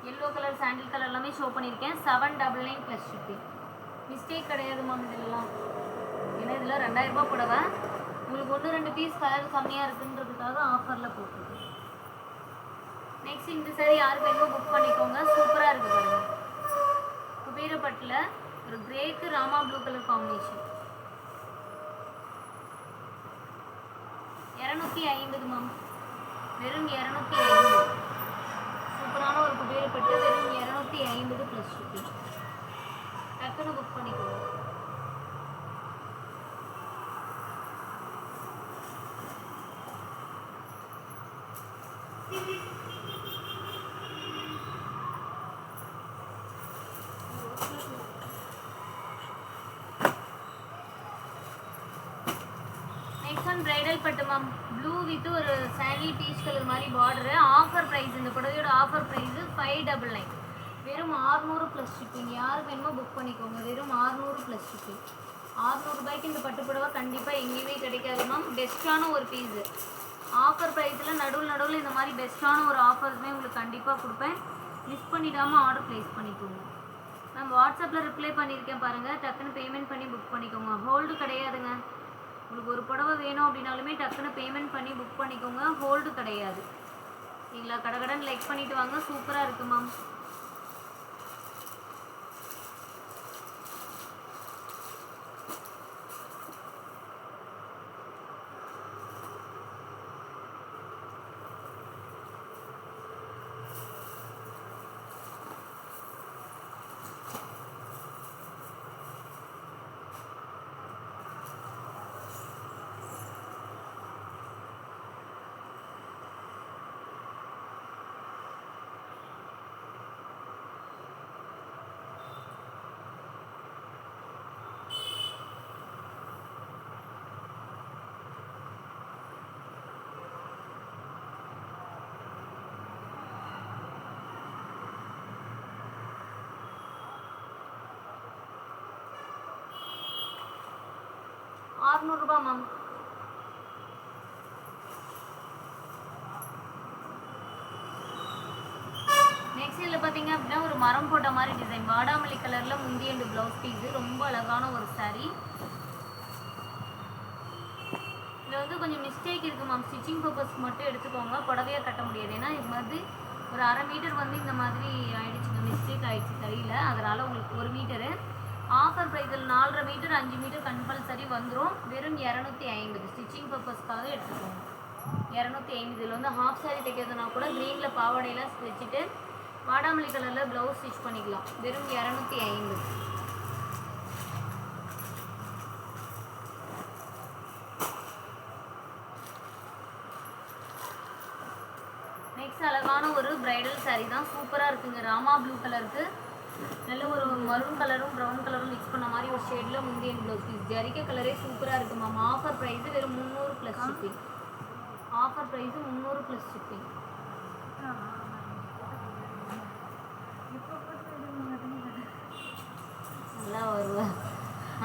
[SPEAKER 1] எல்லோ கலர், சாண்டில் கலர் எல்லாமே ஷோ பண்ணியிருக்கேன். 799 ப்ளஸ் ஷிப்பிங். மிஸ்டேக் கிடையாது மேம் இதெல்லாம். ஏன்னா இதில் 2000 ரூபா புடவை. உங்களுக்கு 1-2 பீஸ் கலர் கம்மியாக இருக்குன்றதுக்காக ஆஃபரில் போட்டுருக்கு. நெக்ஸ்ட் இந்த சாரி யாருக்கு வேணுமோ புக் பண்ணிக்கோங்க. சூப்பராக இருக்குது பாருங்கள். குபேரப்பட்டில் ஒரு கிரேக்கு Rama blue colour combination. 250 ma'am. வெறும் 250. சூப்பரான ஒரு குபேரப்பட்டு. வெறும் 250 ப்ளஸ் ஷிப்பிங். டக்குன்னு புக் பண்ணிக்கோங்க. நெக்ஸ்ட் ஒன் பிரைடல் பட்டு மேம். ப்ளூ வித் ஒரு சாண்டி பீச் கலர் மாதிரி பார்டரு. Offer price. இந்த புடவையோட ஆஃபர் ப்ரைஸு 599. வெறும் 600 ப்ளஸ் ஷிப்பிங். யாருக்கு வேணுமோ புக் பண்ணிக்கோங்க. வெறும் 600 ப்ளஸ் ஷிப்பிங். 600 ரூபாய்க்கு இந்த பட்டு புடவை கண்டிப்பாக எங்கேயுமே கிடைக்காது மேம். பெஸ்ட்டான ஒரு பீஸு. ஆஃபர் ப்ரைஸில் நடுவில் இந்த மாதிரி பெஸ்ட்டான ஒரு ஆஃபர்ஸுமே உங்களுக்கு கண்டிப்பாக கொடுப்பேன். மிஸ் பண்ணிடாமல் ஆர்டர் ப்ளேஸ் பண்ணிக்கோங்க. மேம் வாட்ஸ்அப்பில் ரிப்ளை பண்ணியிருக்கேன் பாருங்கள். டக்குன்னு பேமெண்ட் பண்ணி புக் பண்ணிக்கோங்க. ஹோல்டு கிடையாதுங்க. உங்களுக்கு ஒரு புடவை வேணும் அப்படின்னாலுமே டக்குன்னு பேமெண்ட் பண்ணி புக் பண்ணிக்கோங்க. ஹோல்டு கிடையாது. சரிங்களா? கடகடன் லைக் பண்ணிவிட்டு வாங்க. சூப்பராக இருக்குது மேம். ரூபா மேம். நெக்ஸ்ட் இதில் பார்த்தீங்க அப்படின்னா ஒரு மரம் போட்ட மாதிரி டிசைன். வாடாமல்லி கலரில் முந்தி அண்டு ப்ளவுஸ் பீஸு. ரொம்ப அழகான ஒரு சாரீ. இதில் வந்து கொஞ்சம் மிஸ்டேக் இருக்குது மேம். ஸ்டிச்சிங் பர்பஸ் மட்டும் எடுத்துக்கோங்க. புடவையாக கட்ட முடியாது. ஏன்னா இது மாதிரி ஒரு 1/2 மீட்டர் வந்து இந்த மாதிரி ஆகிடுச்சுங்க. மிஸ்டேக் ஆகிடுச்சு சரியில்ல. அதனால் உங்களுக்கு 1 மீட்டரு ஆஃபர் ப்ரைஸில் 4.5 மீட்டர் 5 மீட்டர் கம்பல்சரி வந்துடும். வெறும் 250. ஸ்டிச்சிங் பர்பஸ்க்காக எடுத்துக்கோங்க. 250. இதில் வந்து ஹாஃப் சாரி தைக்கிறதுனா கூட க்ரீனில் பாவாடையெல்லாம் வச்சுட்டு வாடாமல்லி கலரில் ப்ளவுஸ் ஸ்டிச் பண்ணிக்கலாம். வெறும் 250. நெக்ஸ்ட் அழகான ஒரு பிரைடல் சாரீ தான். சூப்பராக இருக்குங்க. ராமா ப்ளூ கலருக்கு நல்ல ஒரு மரூன் கலரும் ப்ரௌன் கலரும் மிக்ஸ் பண்ண மாதிரி ஒரு ஷேடில் முந்தியன் ப்ளவுஸ் பீஸ். ஜரிகை கலரே சூப்பராக இருக்குது மேம். ஆஃபர் ப்ரைஸு வெறும் 300 plus shipping. Offer price 300 plus shipping. நல்லா வருவேன்.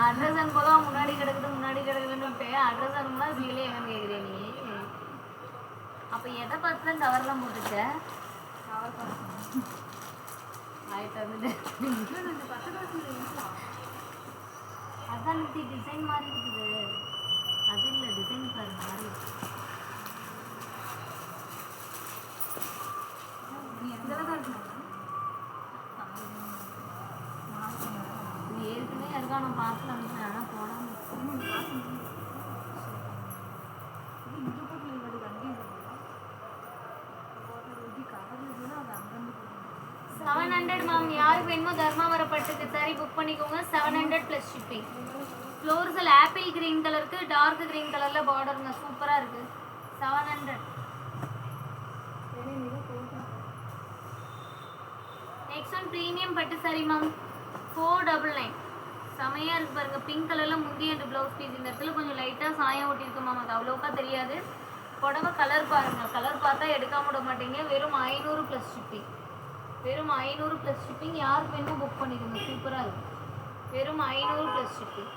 [SPEAKER 1] அட்ரஸ் அனுப்பதான் முன்னாடி கிடக்குதுன்னுட்டு அட்ரஸ் அனுப்புனா வீலே என்னன்னு கேட்குறேன் நீ. அப்போ எதை பார்த்து தான் கவர்லாம் போட்டுக்க? கவர் பார்த்து அதான் டிசைன் மாதிரி இருக்குது. அது இல்லை, டிசைன் பாரு மாதிரி ஏற்கனவே இருக்கா. நான் பார்த்து அனுப்புறேன். ஆனால் போடாமல் 700 மேம். யாருக்கு வேணுமோ தர்மாவர பட்டுக்கு சாரி புக் பண்ணிக்கோங்க. 700 ப்ளஸ் ஷிப்பிங். ஃப்ளோர்ஸில் ஆப்பிள் கிரீன் கலருக்கு டார்க் கிரீன் கலரில் பார்டருங்க, சூப்பராக இருக்குது. 700. நெக்ஸ்ட் ஒன் ப்ரீமியம் பட்டு சாரி மேம், 499. செமையாக இருக்குது பாருங்கள். பிங்க் கலரில் முந்தி அண்ட் ப்ளவுஸ் பீஸ். இந்த இடத்துல கொஞ்சம் லைட்டாக சாயம் ஓட்டியிருக்கு மேம், அது அவ்வளோக்கா தெரியாது. புடவை கலர் பாருங்கள், கலர் பார்த்தா எடுக்காம விட மாட்டீங்க. வெறும் 500 ப்ளஸ் ஷிப்பிங். வெறும் 500 ப்ளஸ் ஷிப்பிங். யாருக்கு வேணுமோ புக் பண்ணிக்கோங்க, சூப்பராக இருக்கும். வெறும் 500 ப்ளஸ் ஷிப்பிங்.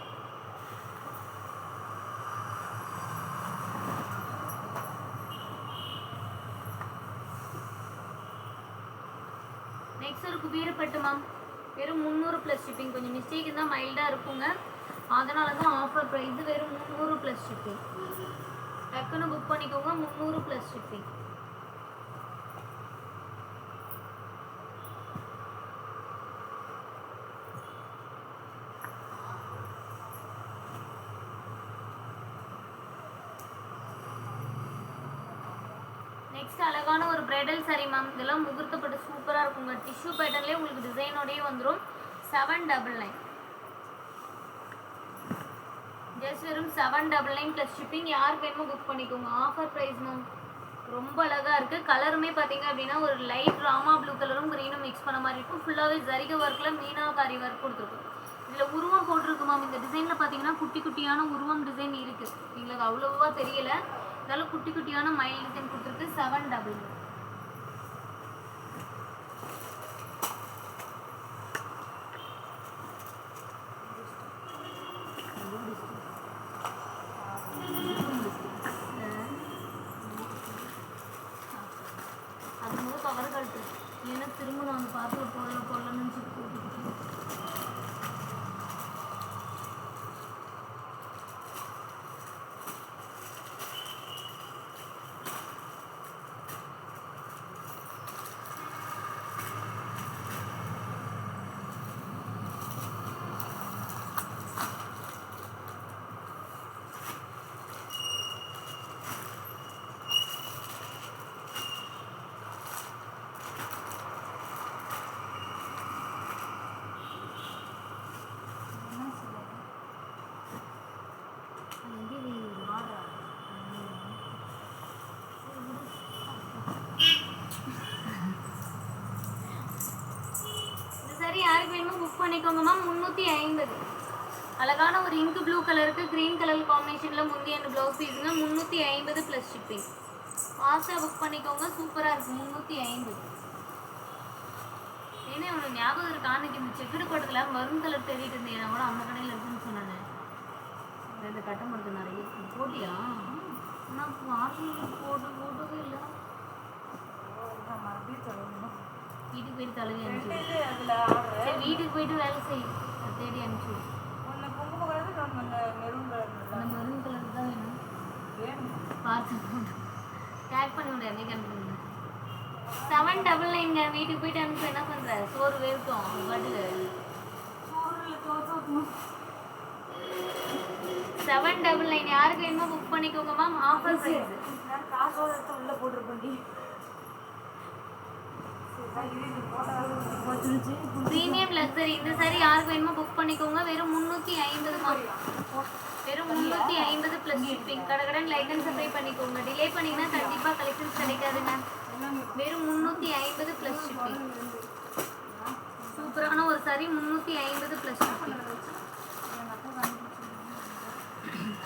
[SPEAKER 1] நெக்ஸ்ட் ஒரு குபீரப்பட்டு மேம், வெறும் 300 ப்ளஸ் ஷிப்பிங். கொஞ்சம் மிஸ்டேக் இருந்தால் மைல்டாக இருக்குங்க, அதனால தான் ஆஃபர் ப்ரைஸ். வெறும் 300 ப்ளஸ் ஷிப்பிங். டக்குன்னு புக் பண்ணிக்கோங்க. 300 ப்ளஸ் ஷிப்பிங். நெக்ஸ்ட் அழகான ஒரு பிரைடல் சாரி மேம். இதெல்லாம் முகூர்த்தப்பட்டு சூப்பராக இருக்குங்க. டிஷ்யூ பேட்டர்ன்லேயே உங்களுக்கு டிசைனோடயே வந்துடும். 799. ஜஸ்ட் வெறும் 799 ப்ளஸ் ஷிப்பிங். யாருக்கு வேணுமோ புக் பண்ணிக்கோங்க. Offer price ma'am. ரொம்ப அழகாக இருக்குது. கலருமே பார்த்தீங்க அப்படின்னா ஒரு லைட் ராமா ப்ளூ கலரும் க்ரீனும் மிக்ஸ் பண்ண மாதிரி இருக்கும். ஃபுல்லாகவே ஜரிகை ஒர்க்கில் மீனாகாரி ஒர்க் கொடுத்துருக்கும். இதில் உருவம் போட்டிருக்கு மேம். இந்த டிசைனில் பார்த்தீங்கன்னா குட்டி குட்டியான உருவம் டிசைன் இருக்குது. எங்களுக்கு அவ்வளோவா தெரியலை, இதெல்லாம் குட்டி குட்டியான மயில் டிசைன் கொடுத்துருக்கு. 799. அது போது கவர் கழுத்து இல்லைன்னா திரும்ப நான் பார்த்து போடலன்னு சொல்லி போட்டுக்கிட்டு. யாருக்கு வேணுமோ புக் பண்ணிக்கோங்க மேம். 350. அழகான ஒரு இங்கு ப்ளூ கலருக்கு க்ரீன் கலர் காம்பினேஷனில் முந்தி அண்ட் ப்ளவுஸ் பீஸுங்க. 350 plus shipping. ஃபாஸ்ட்டாக புக் பண்ணிக்கோங்க, சூப்பராக இருக்கும். 350. ஏன்னா உனக்கு ஞாபகம் இருக்கு, அன்னைக்கு இந்த செக்குடு படத்தில் மருன் கலர் தேடிட்டு இருந்தேன். நான் கூட அந்த கடையில் இருக்குன்னு சொன்னேன். ரெண்டு கட்டம் படுத்து நிறைய போட்டியா? ஆனால் போட்டதே இல்லை. வீட்டுக்கு போயிட்டு தழுவி அனுப்பிச்சு. சரி வீட்டுக்கு போயிட்டு வேலை செய்யும், தேடி அனுப்பிச்சு. அந்த மெரூன் கலர் தான் வேணும். பார்த்து டேக் பண்ணி விட என்னைக்கு அனுப்புங்க. 799. வீட்டுக்கு போயிட்டு அனுப்பி என்ன பண்ணுற? சோறு வேர்க்கும் பாட்டில். 799. யாருக்கு வேணுமோ புக் பண்ணிக்கோங்க மேம். Offer price.
[SPEAKER 2] உள்ள போட்டிருப்பேன்.
[SPEAKER 1] Premium luxury. இந்த சாரி யாருக்கு வேணுமோ புக் பண்ணிக்கோங்க. வெறும் 350 மேம். வெறும் 350 ப்ளஸ் ஷிப்பிங். கடன் லைக் அண்ட் சப்ஸ்கிரைப் பண்ணிக்கோங்க. டிலே பண்ணிங்கன்னா கண்டிப்பாக கலெக்ஷன்ஸ் கிடைக்காதுங்க. வெறும் 350 ப்ளஸ் ஷிப்பிங். சூப்பரான ஒரு சாரி. 350 plus shipping.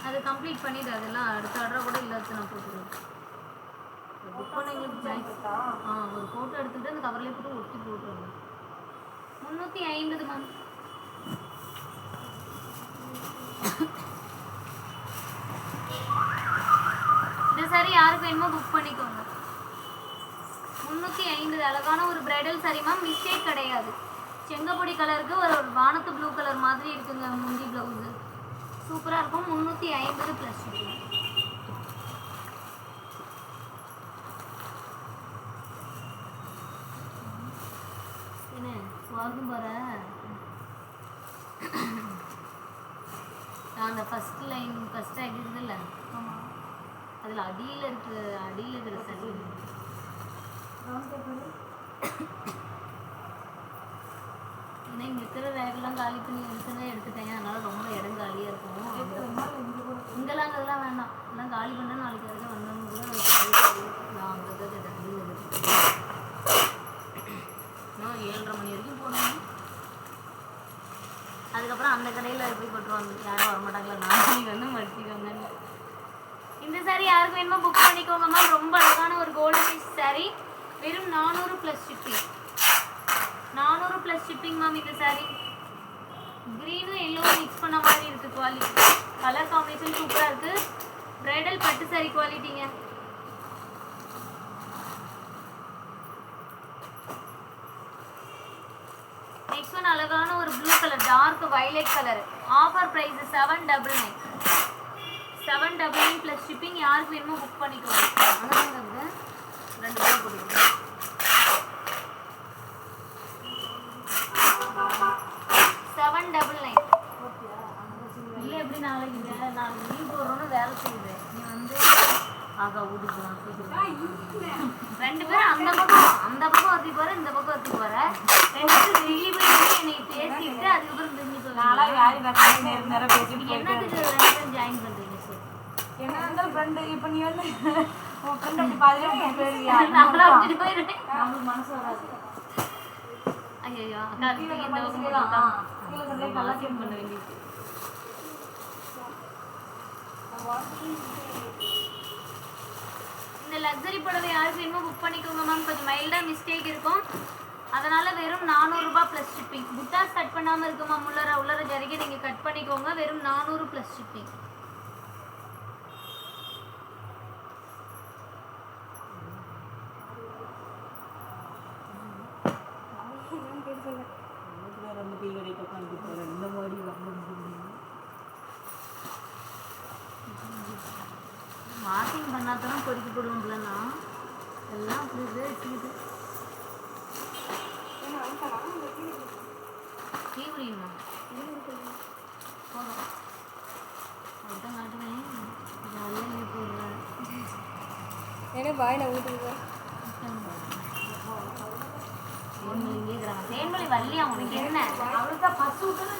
[SPEAKER 1] அது கம்ப்ளீட் பண்ணிவிடு. அதெல்லாம் அடுத்த ஆர்டராக கூட இல்லாத நான் போட்டுருவேன். புக் பண்ணவங்களுக்கு ஒரு ஃபோட்டோ எடுத்துக்கிட்டு அந்த கவர்லேயே போட்டு ஒட்டி போட்டுருவாங்க. 350 மேம். இந்த சாரி யாருக்கு வேணுமோ புக் பண்ணிக்கோங்க. 350. அழகான ஒரு பிரைடல் சாரி மேம். மிஸ்டேக் கிடையாது. செங்கப்பொடி கலருக்கு ஒரு வானத்து ப்ளூ கலர் மாதிரி இருக்குங்க முந்தி ப்ளவுஸு. சூப்பராக இருக்கும். 350 ப்ளஸ் ஷிப்பிங். என்ன வாங்கும் பாரு. அந்த ஃபர்ஸ்ட் லைன் ஃபர்ஸ்ட் டேக் இருக்குதுல்ல, அதில் அடியில் இருக்கிற சரி அந்த கடையில் போய் கொட்டுவாங்க, யாரும் வரமாட்டாங்களா, நாளைக்கு வந்து மடிச்சிக்கோங்கன்னு. இந்த சாரீ யாருக்கு வேணுமோ புக் பண்ணிக்கோங்கம்மா. ரொம்ப அழகான ஒரு கோல்டு ஃபிஷ் சாரீ, வெறும் 400 + ஷிப்பிங். 400 + shipping ma'am. இந்த சாரீ க்ரீனும் எல்லோவும் மிக்ஸ் பண்ண மாதிரி இருக்குது. குவாலிட்டி கலர் காம்பினேஷன் சூப்பராக இருக்குது. பிரைடல் பட்டு சாரீ குவாலிட்டிங்க. நெக்ஸ்ட் ஒன் அழகான ஒரு blue colour, dark violet colour. Offer price 799. 799 + shipping. யாருக்கு வேணுமோ புக் பண்ணிக்கோங்க. அழகாக 2 பேர் போட்டுக்கோங்க. 799. இல்லை எப்படி நாளைக்கு நான் லீவ் போடுறோன்னு வேலை செய்வேன். நீ வந்து ஆகா ஊட்டிக்கலாம். 2 பேரும் அந்த பக்கம் ஒருத்தி போகிற, இந்த பக்கம் ஒருத்தி போகிற. 2 பேரும் வெளியே போய் என்னை பேசிட்டு அதுக்கப்புறம் தெரிஞ்சு போவேன். என்னத்துக்கு 2 பேரும் ஜாயின் பண்ணுறீங்க சார்?
[SPEAKER 2] என்ன இருந்தாலும் ஃப்ரெண்டு. இப்போ நீ வந்து உன் ஃப்ரெண்ட் அப்படி பாதிலே என் பேர்
[SPEAKER 1] நம்மளா வச்சுட்டு போயிடுவேன்.
[SPEAKER 2] நம்மளுக்கு மனசு வராது.
[SPEAKER 1] ஐயோ அக்கா இந்த பக்கம் போட்டுக்கலாம். கலாச்சியம் பண்ண வேண்டியது. இந்த லக்ஸரி புடவை யாருக்கு வேணுமோ புக் பண்ணிக்கோங்க மேம். கொஞ்சம் மைல்டாக மிஸ்டேக் இருக்கும், அதனால் வெறும் 400 ரூபாய் + ஷிப்பிங். புட்டாஸ் கட் பண்ணாமல் இருக்கு மேம். உள்ளர ஜரிகை நீங்கள் கட் பண்ணிக்கோங்க. வெறும் 400 + ஷிப்பிங். மார்க்கிங் பண்ணாதான் பொறுக்கி போடுவோம்லன்னா எல்லாம் அப்படி இருக்குது. டீ குடியுமா? போதும் அதுதான் காட்டுவேன். ஜாலியாக போடுவேன்.
[SPEAKER 2] ஏன்னா பாய் நான் ஊட்டுக்குவேன்.
[SPEAKER 1] தேன்மொழி வரலையா உனக்கு? என்ன
[SPEAKER 2] அவளுக்கு பசு விட்டுன்னு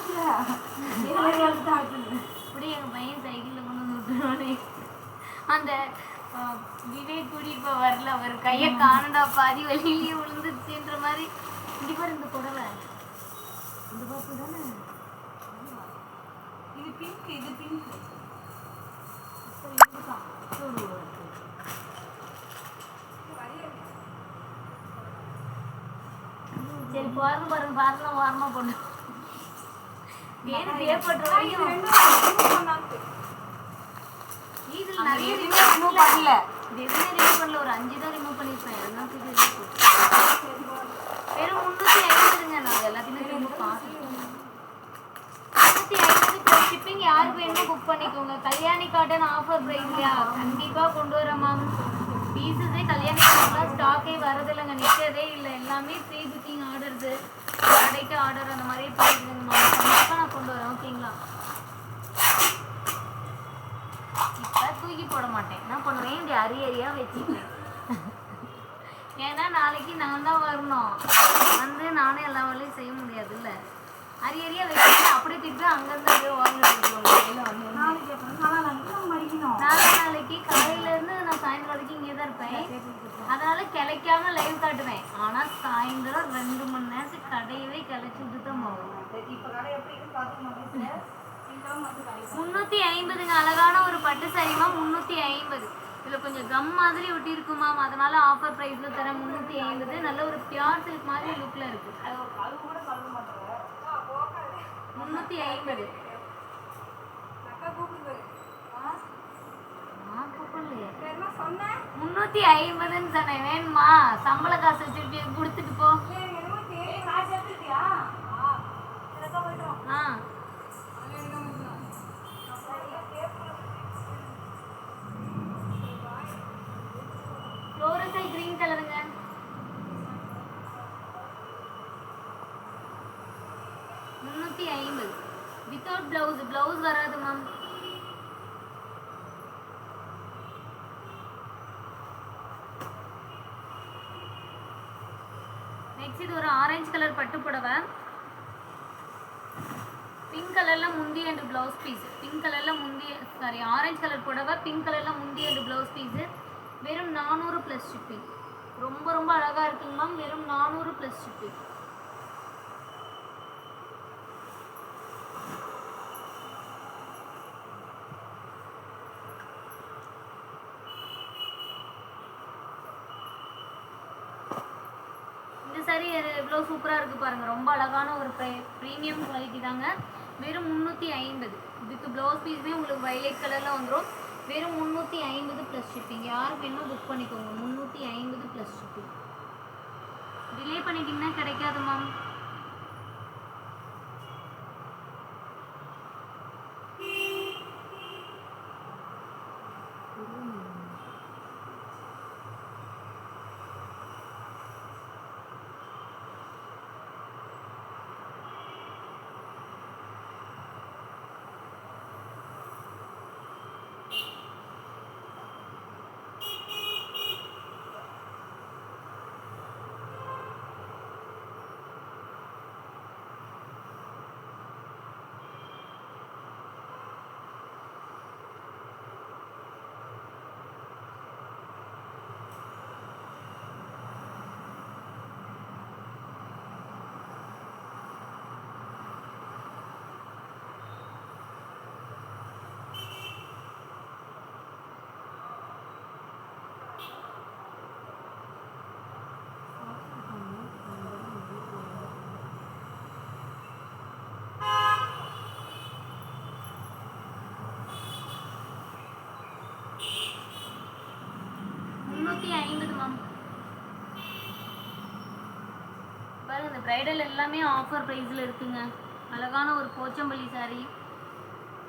[SPEAKER 1] இப்படி எங்கள் பையன் சைக்கிளில் கொண்டு வந்து விட்டுருவானே. அந்த விவேக் கூடி இப்போ வரல, அவர் கையை காணடா பாதி வழியிலேயே விழுந்துருச்சுன்ற மாதிரி. இங்கே பாரு இந்த புடவை, இந்த பாப்பு தானே
[SPEAKER 2] இது பிங்க். இது பிங்க்.
[SPEAKER 1] சரி பாருங்க வாரமா பொண்ணு தேவைப்படுற வரைக்கும் இதில் நிறைய ரிமூவ் பண்ணல. எதுவுமே ரிமூவ் பண்ணல, ஒரு 5 தான் ரிமூவ் பண்ணியிருப்பேன். எல்லாத்துக்கும் வெறும் 350ங்க. நான் எல்லாத்தையுமே ரிமூவ் பார்த்துருக்கேன். 350 + ஷிப்பிங். யாருக்கு வேணுமோ புக் பண்ணிக்கோங்க. கல்யாணி காட்டன் ஆஃபர் ப்ரைஸ்லையா? கண்டிப்பாக கொண்டு வரேன் மேம். பீஸஸே கல்யாணி காட்டன்லாம் ஸ்டாக்கே வரதில்லைங்க, நிற்கிறதே இல்லை. எல்லாமே ப்ரீ புக்கிங் ஆர்டர்ஸு, கடைக்கு ஆர்டர் அந்த மாதிரி போயிருக்குங்க மேம். கண்டிப்பாக நான் கொண்டு வரேன். ஓகேங்களா? இப்போ தூக்கி போட மாட்டேன். என்ன பண்ணுவேன், இப்படி அரியறியாக வச்சுக்கிறேன். ஏன்னா நாளைக்கு நான் தான் வரணும், வந்து நானே எல்லா வேலையும் செய்ய முடியாது. இல்லை அரியறியாக வச்சுட்டு அப்படியே திருப்பி அங்கேருந்து அப்படியே வாங்கிட்டு நாளைக்கு காலையிலேருந்து நான் சாயந்தரம் வரைக்கும் இங்கே தான் இருப்பேன். அதனால கிளைக்காம லைவ் காட்டுவேன். ஆனால் சாயந்தரம் 2 மணி நேரத்துக்கு கடையவே கிளைச்சி விட்டு தான் போவோம். 350ங்க. அழகான ஒரு பட்டு சாரிமா 350. இதில் கொஞ்சம் கம் மாதிரி ஒட்டி இருக்குமா, அதனால ஆஃபர் ப்ரைஸில் தரேன் 350. நல்ல ஒரு பியூர் சில்க் மாதிரி லுக்கில் இருக்குது. 350. நான் கூப்பிடலையே, 350ன்னு சொன்னேன். வேணுமா? சம்பள காசு வச்சுட்டு கொடுத்துட்டு போ. ஆ ஃப்ளோரசல் கிரீன் கலருங்க. 350 வித்தவுட் பிளவுஸ். பிளவுஸ் வராது மேம். நெக்ஸ்ட் இது ஒரு ஆரஞ்சு கலர் பட்டு புடவை. பிங்க் கலர்ல முந்தி அண்ட் பிளவுஸ் பீஸ். பிங்க் கலர்ல முந்தி, சாரி ஆரஞ்சு கலர் புடவை, பிங்க் கலர்ல முந்தி அண்ட் பிளவுஸ் பீஸ். வெறும் 400 + ஷிப்பிங். ரொம்ப ரொம்ப அழகா இருக்குங்க மேம். வெறும் 400 + ஷிப்பிங். saree எவ்வளோ சூப்பராக இருக்குது பாருங்கள். ரொம்ப அழகான ஒரு ப்ரீமியம் குவாலிட்டி தாங்க. வெறும் 350. இதுக்கு ப்ளவுஸ் பீஸுமே உங்களுக்கு வயலட் கலரில் வந்துடும். வெறும் 350 ப்ளஸ் ஷிப்பிங். யாருக்கு வேணுமோ புக் பண்ணிக்கோங்க. 350 ப்ளஸ் ஷிப்பிங். டிலே பண்ணிட்டீங்கன்னா கிடைக்காது மேம். மேம் பாருங்க. இந்த பிரைடல் எல்லாமே ஆஃபர் ப்ரைஸில் இருக்குங்க. அழகான ஒரு போச்சம்பள்ளி saree,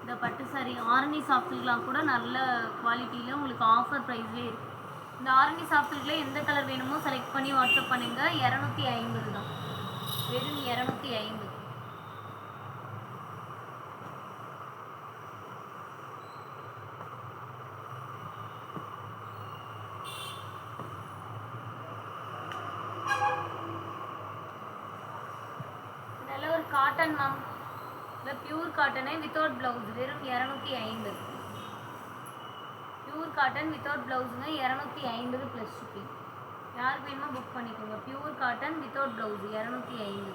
[SPEAKER 1] இந்த பட்டு saree, ஆரணி சாஃப்ட் சில்க்லாம் கூட நல்ல குவாலிட்டியில் உங்களுக்கு ஆஃபர் ப்ரைஸ்லேயே இருக்குது. இந்த ஆரணி சாஃப்ட் சில்கில் எந்த கலர் வேணுமோ செலக்ட் பண்ணி வாட்ஸ்அப் பண்ணுங்க. 250 தான். வெறும் 250. நல்ல ஒரு காட்டன் மேம். இல்லை பியூர் காட்டனே வித்தவுட் ப்ளவுஸ். வெறும் 250. பியூர் காட்டன் வித்தவுட் ப்ளவுஸுங்க. 250 ப்ளஸ் ஷிப்பிங். யாருக்கு வேணுமோ புக் பண்ணிக்கோங்க. Pure cotton without blouse 250.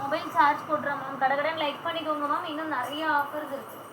[SPEAKER 1] Mobile charge போட்டுறோம் மேம். கடைக்கடன் லைக் பண்ணிக்கோங்க மேம். இன்னும் நிறைய ஆஃபர்ஸ் இருக்குது.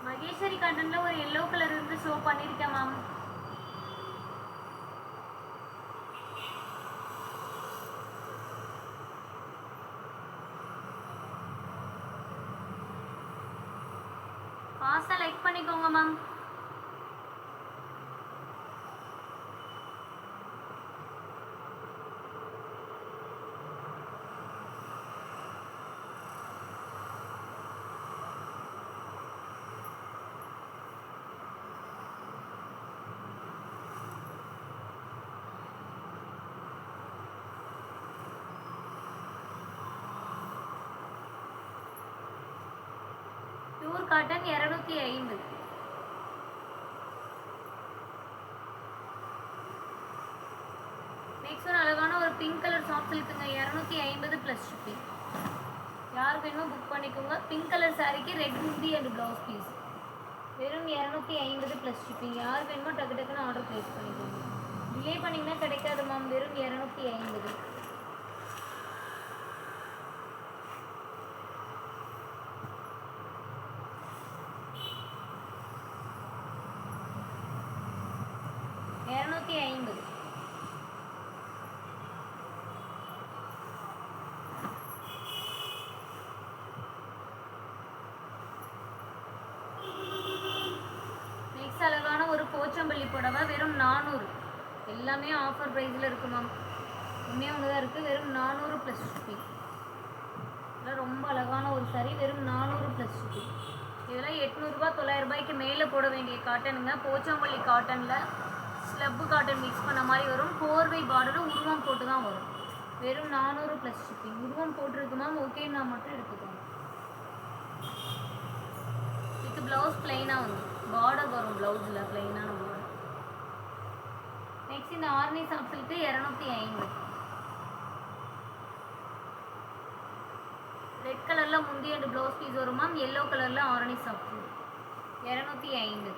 [SPEAKER 1] மகேஸ்வரி காட்டன்ல ஒரு எல்லோ கலர் இருந்து ஷோ பண்ணிருக்கேன் மேம். ஃபாஸ்டா லைக் பண்ணிக்கோங்க மேம். Pure cotton 250. நெக்ஸ்ட் ஒரு அழகான ஒரு பிங்க் கலர் சாஃப்ட் சில்க்குங்க. 250 ப்ளஸ் ஷிப்பிங். யார் வேணுமோ புக் பண்ணிக்கோங்க. பிங்க் கலர் சாரீக்கு ரெட் முந்தி அண்ட் ப்ளவுஸ் பீஸ் வெறும் 250 ப்ளஸ் ஷிப்பிங். யார் வேணுமோ டக்கு டக்குன்னு ஆர்டர் ப்ளேஸ் பண்ணிக்கோங்க. டிலே பண்ணிங்கன்னா கிடைக்காது மேம். வெறும் 250. நெக்ஸ்ட் அழகான ஒரு போச்சம்பள்ளி புடவை வெறும் 400. எல்லாமே ஆஃபர் ப்ரைஸில் இருக்குது மேம். ஒன்றே ஒன்று தான் இருக்குது. வெறும் 400 ப்ளஸ் ஷிப்பிங். இதெல்லாம் ரொம்ப அழகான ஒரு சாரி. வெறும் 400 ப்ளஸ் ஷிப்பிங். இதெல்லாம் 800 900 மேலே போட வேண்டிய காட்டனுங்க. போச்சம்பள்ளி காட்டனில் ஸ்லப்பு காட்டன் மிக்ஸ் பண்ண மாதிரி வரும். கோர்வை பார்டரும் உருவம் போட்டு தான் வரும். வெறும் 400 ப்ளஸ் ஷிப்பிங். உருவம் போட்டிருக்கு மேம். ஓகேன்னா மட்டும் எடுத்துக்கோங்க. இதுக்கு ப்ளவுஸ் பிளைனாக வந்து பார்டர் வரும். ப்ளவுஸில் பிளைனான பார்டர். நெக்ஸ்ட் இந்த ஆர்னி சாப்ஸுக்கு 250. ரெட் கலரில் முந்தி அண்ட் ப்ளவுஸ் பீஸ் வரும் மேம். எல்லோ கலரில் ஆரணி சாப்ஸ் 250.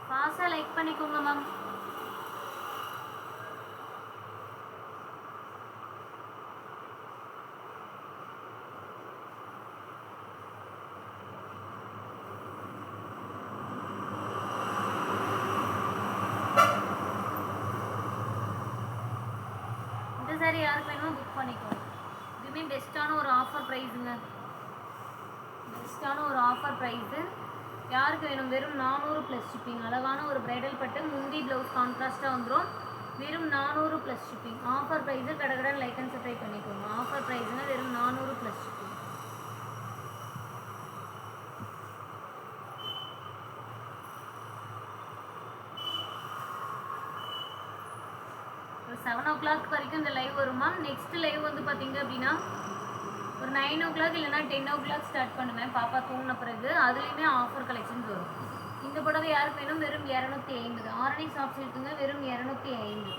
[SPEAKER 1] ஃபாஸ்ட்டாக லைக் பண்ணிக்கோங்க மேம். சாரி யாருக்கு வேணுமோ புக் பண்ணிக்கோங்க. இதுவுமே பெஸ்ட்டான ஒரு ஆஃபர் ப்ரைஸுங்க. பெஸ்ட்டான ஒரு ஆஃபர் ப்ரைஸு. யாருக்கு வேணும்? வெறும் 400 ப்ளஸ் ஷிப்பிங். அழகான ஒரு ப்ரைடல் பட்டு முந்தி ப்ளவுஸ் கான்ட்ராஸ்ட்டாக வந்துடும். வெறும் 400 ப்ளஸ் ஷிப்பிங். ஆஃபர் ப்ரைஸு கடகடன் லைக் அண்ட் சப்ஸ்கிரைப் பண்ணிக்கோங்க. ஆஃபர் ப்ரைஸுங்க வெறும் 400 ப்ளஸ் ஷிப்பிங். ஒரு 7 o'clock வரைக்கும் இந்த லைவ் வரும் மேம். நெக்ஸ்ட் லைவ் வந்து பார்த்தீங்க அப்படின்னா ஒரு 9 o'clock இல்லைனா 10 o'clock ஸ்டார்ட் பண்ணுவேன். பாப்பா தூங்கின பிறகு அதுலேயுமே ஆஃபர் கலெக்ஷன்ஸ் வரும். இந்த புடவை யாருக்கு வேணும்? வெறும் 250. ஆரணி ஷாப்ஸ் இருக்குங்க. வெறும் 250.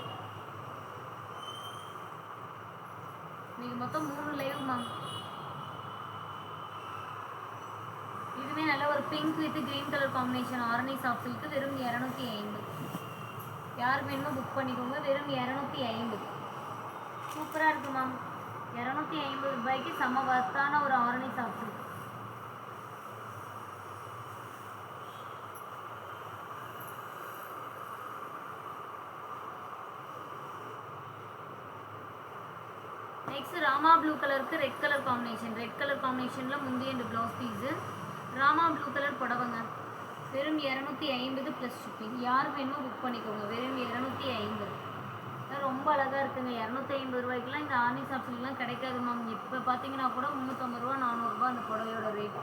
[SPEAKER 1] நீங்கள் மொத்தம் 3 லைவ் மேம். இதுவுமே நல்ல ஒரு pink with green colour combination. Arani shops இருக்கு. வெறும் 250. யாருக்கு வேணுமோ புக் பண்ணிக்கோங்க. வெறும் 250. சூப்பராக இருக்குது மேம். 250 ரூபாய்க்கு செம்ம வர்த்தான ஒரு ஆரணி சாப்ஸ். நெக்ஸ்ட் ராமா ப்ளூ கலருக்கு red colour combination. Red colour காம்பினேஷனில் முந்தி and blouse piece. Rama blue colour புடவைங்க. வெறும் 250 ப்ளஸ் ஷிப்பிங். யார் வேணுமோ புக் பண்ணிக்கோங்க. வெறும் 250. ரொம்ப அழகாக இருக்குங்க. 250 ரூபாய்க்குலாம் இந்த ஆர்னி ஷாப்ஸ்லாம் கிடைக்காது மேம். இப்போ பார்த்தீங்கன்னா கூட 350 ரூபா 400 ரூபா அந்த புடவையோட ரேட்.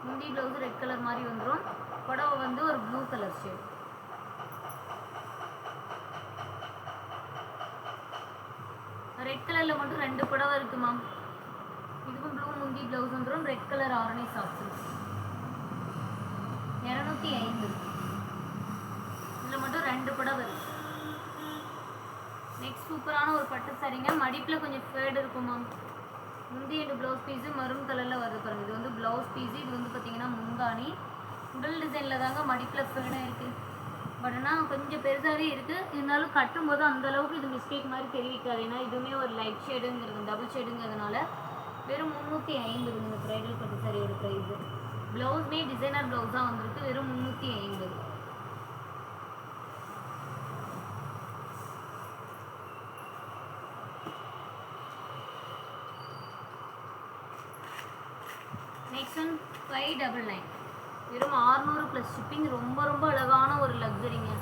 [SPEAKER 1] முந்தி ப்ளவுஸு ரெட் கலர் மாதிரி வந்துடும். புடவை வந்து ஒரு ப்ளூ கலர் ஷேட். ரெட் கலரில் மட்டும் 2 புடவை இருக்குது மேம். இதுவும் ப்ளூ முந்தி ப்ளவுஸ் வந்துடும். Red colour Arani shops 250. இதில் மட்டும் 2 புடவை இருக்குது. நெக்ஸ்ட் சூப்பரான ஒரு பட்டு சாரிங்க. மடிப்பில் கொஞ்சம் ஃபேடு இருக்கும் மேம். முந்தி அண்ட் ப்ளவுஸ் பீஸு மரூன் கலரில் வருது பாருங்கள். இது வந்து ப்ளவுஸ் பீஸு. இது வந்து பார்த்திங்கன்னா முந்தானி. உடல் டிசைனில் தாங்க மடிப்பில் ஃபேடாக இருக்குது. பட் ஆனால் கொஞ்சம் பெருசாகவே இருக்குது. இருந்தாலும் கட்டும்போது அந்தளவுக்கு இது மிஸ்டேக் மாதிரி தெரிவிக்காது. ஏன்னா இதுவுமே ஒரு லைட் ஷேடுங்கிறது டபுள் ஷேடுங்கிறதுனால வெறும் 350. இந்த ப்ரைடல் பட்டு சாரியோட ப்ரைஸு. ப்ளவுஸ்மே டிசைனர் ப்ளவுஸாக வந்திருக்கு. வெறும் 350. Next one 599. வெறும் 600 ப்ளஸ் ஷிப்பிங். ரொம்ப ரொம்ப அழகான ஒரு லக்ஸரிங்க.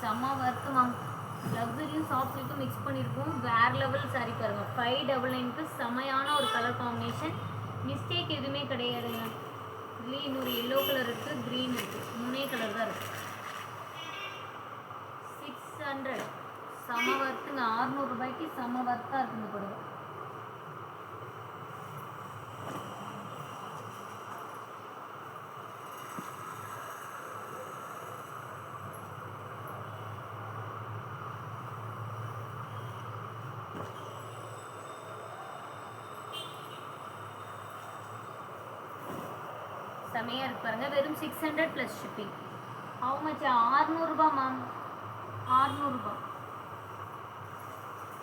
[SPEAKER 1] செம்ம ஒர்த்து மேம். லக்ஸரியும் சாஃப்ட் சில்க்கும் மிக்ஸ் பண்ணியிருக்கோம். வேறு லெவல் சாரி பாருங்கள். 599க்கு செமையான ஒரு கலர் காம்பினேஷன். மிஸ்டேக் எதுவுமே கிடையாதுங்க. இதுலேயே இன்னொரு எல்லோ கலர் இருக்குது, க்ரீன் இருக்குது. 3 கலர் தான் இருக்குது. 600. செம ஒர்த்துங்க. 600 ரூபாய்க்கு செம ஒர்த்தாக இருக்குது இந்த புடவை. செமையாக இருக்கு பாருங்க. வெறும் 600 ப்ளஸ் ஷிப்பிங். How much? 600 ரூபா மேம். 600 ரூபா.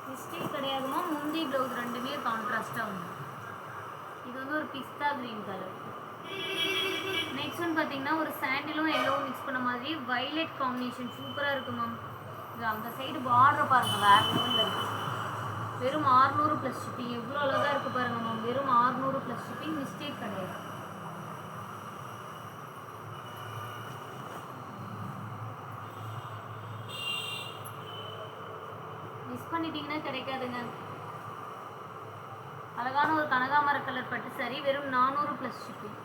[SPEAKER 1] மிஸ்டேக் கிடையாது மேம். முந்தி ப்ளவுஸ் ரெண்டுமே கான்ட்ராஸ்டாக வந்து. இது வந்து ஒரு பிஸ்தா கிரீன் கலர். நெக்ஸ்ட் ஒன் பார்த்தீங்கன்னா ஒரு சாண்டிலும் எல்லோவும் மிக்ஸ் பண்ண மாதிரி வைலட் காம்பினேஷன் சூப்பராக இருக்குது மேம். இது அந்த சைடு பார்டர் பாருங்கள் வேறு லெவலில் இருக்குது. வெறும் 600 ப்ளஸ் ஷிப்பிங். எவ்வளோ அழகாக இருக்குது பாருங்கள் மேம். வெறும் 600 ப்ளஸ் ஷிப்பிங். மிஸ்டேக் கிடையாது. மிஸ் பண்ணிட்டீங்கன்னா கிடைக்காதுங்க. அழகான ஒரு கனகாமர கலர் பட்டு சாரி. வெறும் 400 ப்ளஸ் ஷிப்பிங்.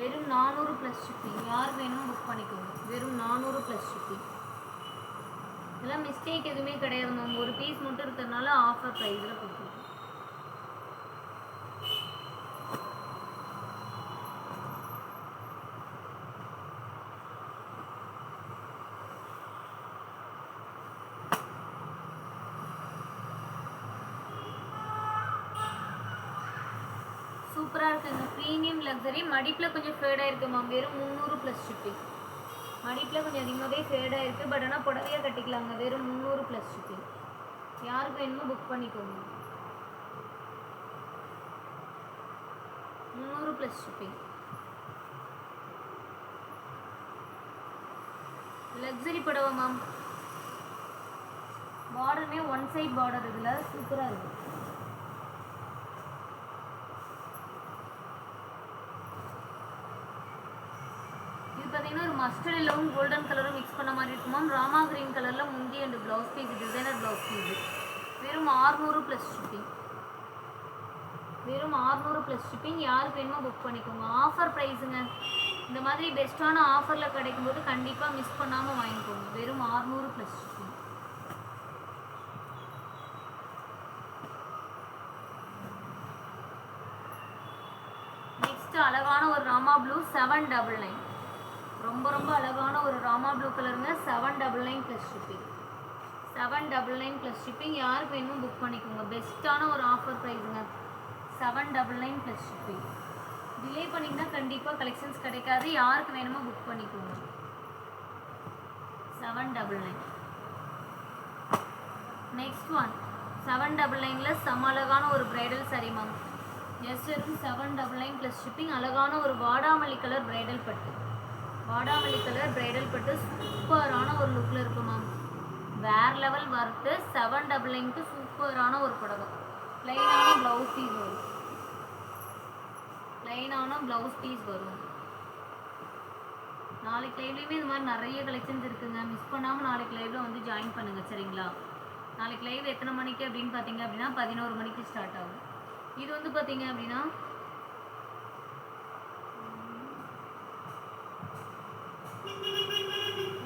[SPEAKER 1] வெறும் 400 ப்ளஸ் ஷிப்பிங். யார் வேணும் புக் பண்ணிக்கோங்க. வெறும் 400 ப்ளஸ் ஷிப்பிங். இதெல்லாம் மிஸ்டேக் எதுவுமே கிடையாது மேம். ஒரு பீஸ் மட்டும் இருக்கிறதுனால ஆஃபர் ப்ரைஸில் கொடுத்துருக்கோம். சூப்பராக இருக்குங்க. Premium luxury. மடிப்பில் கொஞ்சம் ஃபேடாக இருக்குது மேம். வெறும் 300 ப்ளஸ் ஷிப்பிங். மடிப்பில் கொஞ்சம் அதிகமாகவே ஃபேடாக இருக்குது. பட் ஆனால் புடவையாக கட்டிக்கலாங்க. வெறும் 300 ப்ளஸ் ஷிப்பிங். யாருக்கு வேணுமோ புக் பண்ணிக்கோங்க. 300 ப்ளஸ் ஷிப்பிங். லக்ஸரி புடவை மேம். பார்டருமே ஒன் சைட் பார்டர். இதில் சூப்பராக இருக்குது. பார்த்தீங்கன்னா ஒரு மஸ்டர்ட் எல்லோவும் கோல்டன் கலரும் மிக்ஸ் பண்ண மாதிரி இருக்குமா. ராமா கிரீன் கலரில் முந்தி and blouse piece. Designer blouse piece. வெறும் 600 ப்ளஸ் ஷிப்பிங். வெறும் 600 ப்ளஸ் ஷிப்பிங். யாருக்கு வேணுமோ புக் பண்ணிக்கோங்க. ஆஃபர் ப்ரைஸுங்க. இந்த மாதிரி பெஸ்ட்டான ஆஃபரில் கிடைக்கும்போது கண்டிப்பாக மிஸ் பண்ணாமல் வாங்கிக்கோங்க. வெறும் 600 ப்ளஸ் ஷிப்பிங். நெக்ஸ்ட் அழகான ஒரு ராமா ப்ளூ 799. ரொம்ப ரொம்ப அழகான ஒரு ராமா ப்ளூ கலருங்க. 799 ப்ளஸ் ஷிப்பிங். 799 plus shipping. யாருக்கு வேணுமோ புக் பண்ணிக்கோங்க. பெஸ்ட்டான ஒரு ஆஃபர் ப்ரைஸுங்க. 799 plus shipping. டிலே பண்ணிங்கன்னா கண்டிப்பாக கலெக்ஷன்ஸ் கிடைக்காது. யாருக்கு வேணுமோ புக் பண்ணிக்கோங்க. 799. நெக்ஸ்ட் ஒன் 799ல் செம அழகான ஒரு பிரைடல் சாரி மேம். ஜஸ்ட் வெறும் 799 ப்ளஸ் ஷிப்பிங். அழகான ஒரு வாடாமல்லி கலர் பிரைடல் பட்டு. வாடாமல்லி கலர் பிரைடல் பட்டு சூப்பரான ஒரு லுக்கில் இருக்கு மேம். வேறு லெவல் வர்த்து. 799க்கு சூப்பரான ஒரு புடவை. ப்ளைனான ப்ளவுஸ் பீஸ் வரும். ப்ளைனான ப்ளவுஸ் பீஸ் வரும். நாளைக்கு லைவ்லேயுமே இந்த மாதிரி நிறைய கலெக்ஷன்ஸ் இருக்குங்க. மிஸ் பண்ணாமல் நாளைக்கு லைவில் வந்து ஜாயின் பண்ணுங்கள் சரிங்களா. நாளைக்கு லைவ் எத்தனை மணிக்கு அப்படின்னு பார்த்தீங்க அப்படின்னா 11 மணிக்கு ஸ்டார்ட் ஆகும். இது வந்து பார்த்தீங்க அப்படின்னா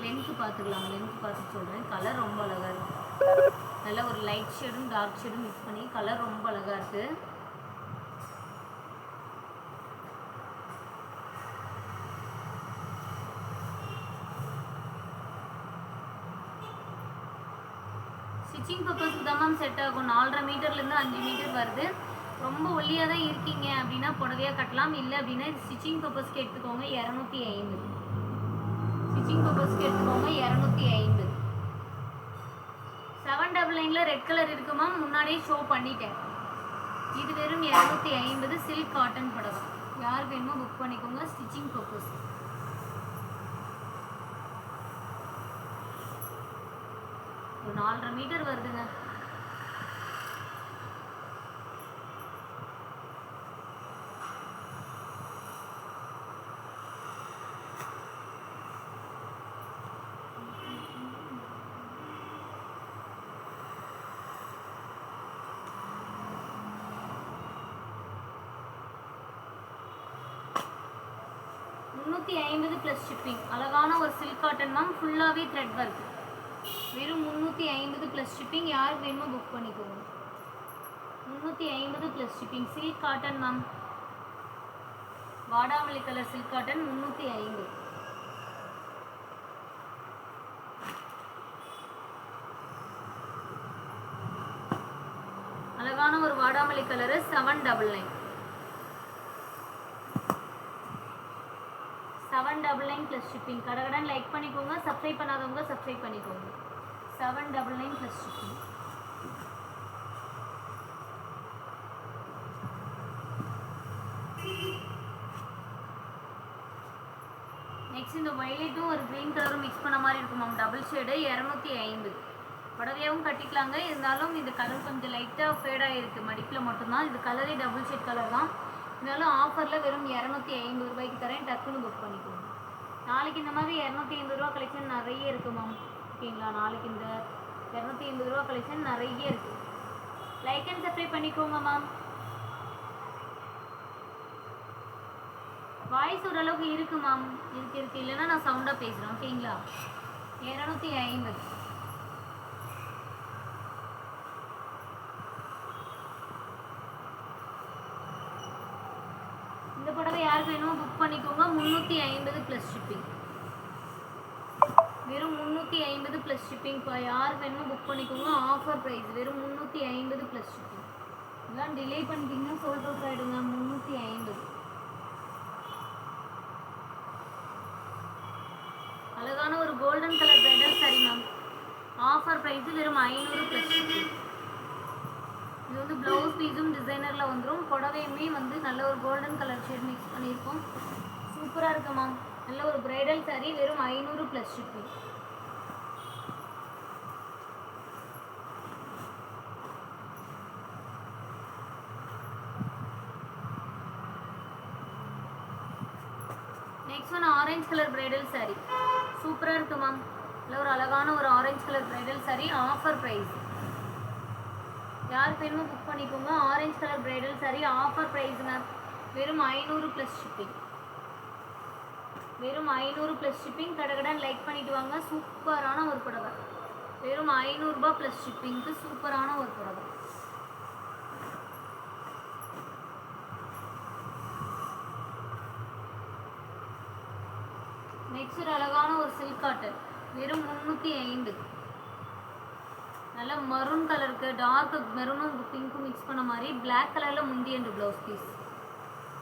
[SPEAKER 1] லென்த்து பார்த்துக்கலாம். லென்த்து பார்த்துட்டு சொல்கிறேன். கலர் ரொம்ப அழகாக இருக்குது. நல்ல ஒரு லைட் ஷேடும் டார்க் ஷேடும் மிக்ஸ் பண்ணி கலர் ரொம்ப அழகாக இருக்குது. ஸ்டிச்சிங் பர்பஸ்க்கு தான் மேம் செட் ஆகும். 4.5 மீட்டர்லேருந்து 5 மீட்டர் வருது. ரொம்ப ஒல்லியாக தான் இருக்கீங்க அப்படின்னா புடவையாக கட்டலாம். இல்லை அப்படின்னா ஸ்டிச்சிங் பர்பஸ்க்கு எடுத்துக்கோங்க. 250. ஸ்டிச்சிங் பர்பஸ்க்கு எடுத்துக்கோங்க. 250. 799ல் ரெட் கலர் இருக்கு மேம். முன்னாடியே ஷோ பண்ணிட்டேன். இது வெறும் 250. சில்க் காட்டன் புடவை. யாருக்கு வேணுமோ புக் பண்ணிக்கோங்க. Stitching purpose. ஒரு 4.5 மீட்டர் வருதுங்க. +50 ஷிப்பிங். அழகான ஒரு சில்க் காட்டன் மேம். ஃபுல்லாகவே த்ரெட் ஒர்க். வெறும் 350 + ஷிப்பிங். யாருக்கு வேணுமோ புக் பண்ணிக்கோங்க. 350 + ஷிப்பிங். Silk cotton ma'am. வாடாமல்லி கலர் சில்க் காட்டன் 350. அழகான ஒரு வாடாமல்லி கலரு 799. 799 plus shipping. கடகடன் லைக் பண்ணிக்கோங்க. சப்ஸ்கிரைப் பண்ணாதவங்க சப்ஸ்கிரைப் பண்ணிக்கோங்க. 799 ப்ளஸ் ஷிப்பிங். நெக்ஸ்ட் இந்த வயலட்டும் ஒரு க்ரீன் கலரும் மிக்ஸ் பண்ண மாதிரி இருக்கும் மேம். Double shade 250. புடவையாகவும் கட்டிக்கலாங்க. இருந்தாலும் இந்த கலர் கொஞ்சம் லைட்டாக ஃபேடாக இருக்குது மடிப்பில் மட்டும்தான். இது கலரே டபுள் ஷேட் கலர் தான். இருந்தாலும் ஆஃபரில் வெறும் 250 ரூபாய்க்கு தரேன். டக்குன்னு புக் பண்ணிக்கோங்க. நாளைக்கு இந்த மாதிரி 250 ரூபா கலெக்ஷன் நிறைய இருக்குது மேம். ஓகேங்களா? நாளைக்கு இந்த 250 ரூபா கலெக்ஷன் நிறைய இருக்குது. லைக் அண்ட் சப்ஸ்கிரைப் பண்ணிக்கோங்க மேம். வாய்ஸ் ஓரளவுக்கு இருக்கு மேம். இருக்கு இல்லைன்னா நான் சவுண்டாக பேசுகிறேன். ஓகேங்களா? 250. இந்த புடவை யாருக்கு வேணுமோ புக் பண்ணிக்கோங்க. 350 ப்ளஸ் ஷிப்பிங். வெறும் 350 ப்ளஸ் ஷிப்பிங். இப்போ யாருக்கு வேணுமோ புக் பண்ணிக்கோங்க. ஆஃபர் ப்ரைஸ் வெறும் 350 ப்ளஸ் ஷிப்பிங். இதெல்லாம் டிலே பண்ணிட்டீங்கன்னா சோல்ட் அவுட் ஆகிடுங்க. 350. அழகான ஒரு golden colour bridal sorry ma'am. Offer price வெறும் 500 ப்ளஸ் ஷிப்பிங். இது வந்து ப்ளவுஸ் பீஸும் டிசைனரில் வந்துடும். புடவையுமே வந்து நல்ல ஒரு கோல்டன் கலர் ஷேட் மிக்ஸ் பண்ணியிருக்கோம். சூப்பராக இருக்கு மேம். நல்ல ஒரு பிரைடல் சாரி வெறும் 500 plus shipping. Next one orange colour bridal saree. சூப்பராக இருக்கு மேம். நல்ல ஒரு அழகான ஒரு orange colour bridal saree. Offer price. யாருக்கு வேணுமோ புக் பண்ணிக்கோங்க. Orange colour bridal saree offer ப்ரைஸுங்க. வெறும் 500 ப்ளஸ் ஷிப்பிங். வெறும் 500 ப்ளஸ் ஷிப்பிங். கடகடன் லைக் பண்ணிட்டு வாங்க. சூப்பரான ஒரு புடவை. வெறும் 500 ரூபாய் ப்ளஸ் ஷிப்பிங்க்கு சூப்பரான ஒரு புடவை. நெக்ஸ்ட் ஒரு அழகான ஒரு சில்க் காட்டன் வெறும் 350. நல்ல மரூன் கலருக்கு டார்க் மெரூனும் பிங்க்கும் மிக்ஸ் பண்ண மாதிரி பிளாக் கலரில் முந்தி அண்ட் ப்ளவுஸ் பீஸ்.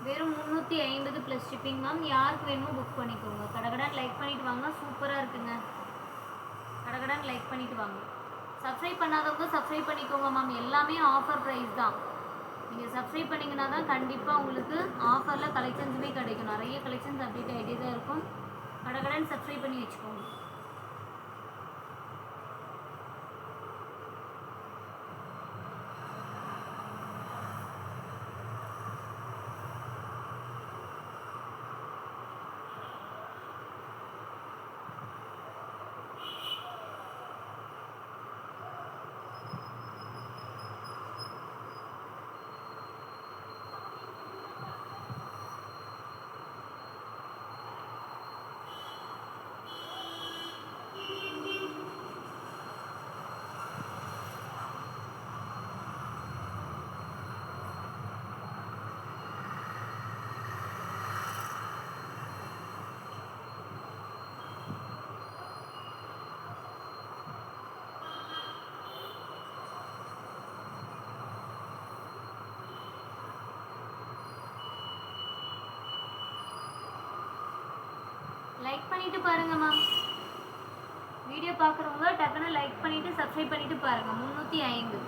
[SPEAKER 1] வெறும் 350 ப்ளஸ் ஷிப்பிங் மேம். யாருக்கு வேணுமோ புக் பண்ணிக்கோங்க. கடகடன் லைக் பண்ணிட்டு வாங்க. சூப்பராக இருக்குங்க. கடகடன் லைக் பண்ணிட்டு வாங்க. சப்ஸ்கிரைப் பண்ணாதவங்க சப்ஸ்கிரைப் பண்ணிக்கோங்க மேம். எல்லாமே ஆஃபர் ப்ரைஸ் தான். நீங்கள் சப்ஸ்கிரைப் பண்ணிங்கன்னா தான் கண்டிப்பாக உங்களுக்கு ஆஃபரில் கலெக்ஷன்ஸுமே கிடைக்கும். நிறைய கலெக்ஷன்ஸ் அப்டேட் ஆகிட்டே தான் இருக்கும். கடகடன் சப்ஸ்கிரைப் பண்ணி வச்சுக்கோங்க. லைக் பண்ணிட்டு பாருங்க மேம். வீடியோ பார்க்குறவங்க டக்குன்னு லைக் பண்ணிட்டு சப்ஸ்கிரைப் பண்ணிட்டு பாருங்க. 305.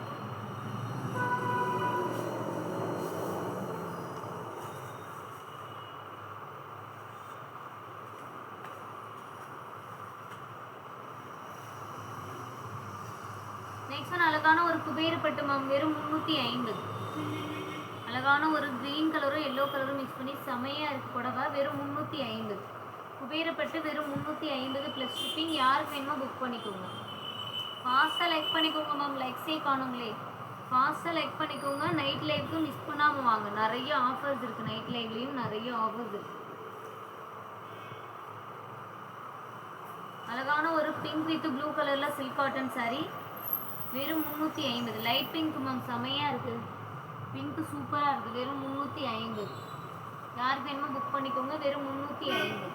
[SPEAKER 1] நெக்ஸ்ட் ஒன் அழகான ஒரு குபேரப்பட்டு மேம். வெறும் 350. அழகான ஒரு க்ரீன் கலரும் எல்லோ கலரும் மிக்ஸ் பண்ணி செமையாக இருக்குது புடவை. வெறும் 350. குபேரப்பட்டு வெறும் 350 ப்ளஸ் ஷிப்பிங். யாருக்கு வேணுமோ புக் பண்ணிக்கோங்க. ஃபாஸ்ட்டாக லைக் பண்ணிக்கோங்க மேம். லைக்ஸே காணுங்களே. ஃபாஸ்ட்டாக லைக் பண்ணிக்கோங்க. நைட் லைவ்க்கு மிஸ் பண்ணாமல் வாங்க. நிறைய ஆஃபர்ஸ் இருக்குது. நைட் லைவ்லேயும் நிறைய ஆஃபர்ஸ் இருக்குது. அழகான ஒரு பிங்க் வித் ப்ளூ கலரில் சில்க் காட்டன் சாரீ. வெறும் 350. Light pink ma'am. செமையாக இருக்குது. பிங்க்கு சூப்பராக இருக்குது. வெறும் 350. யாருக்கு வேணுமோ புக் பண்ணிக்கோங்க. வெறும் 350.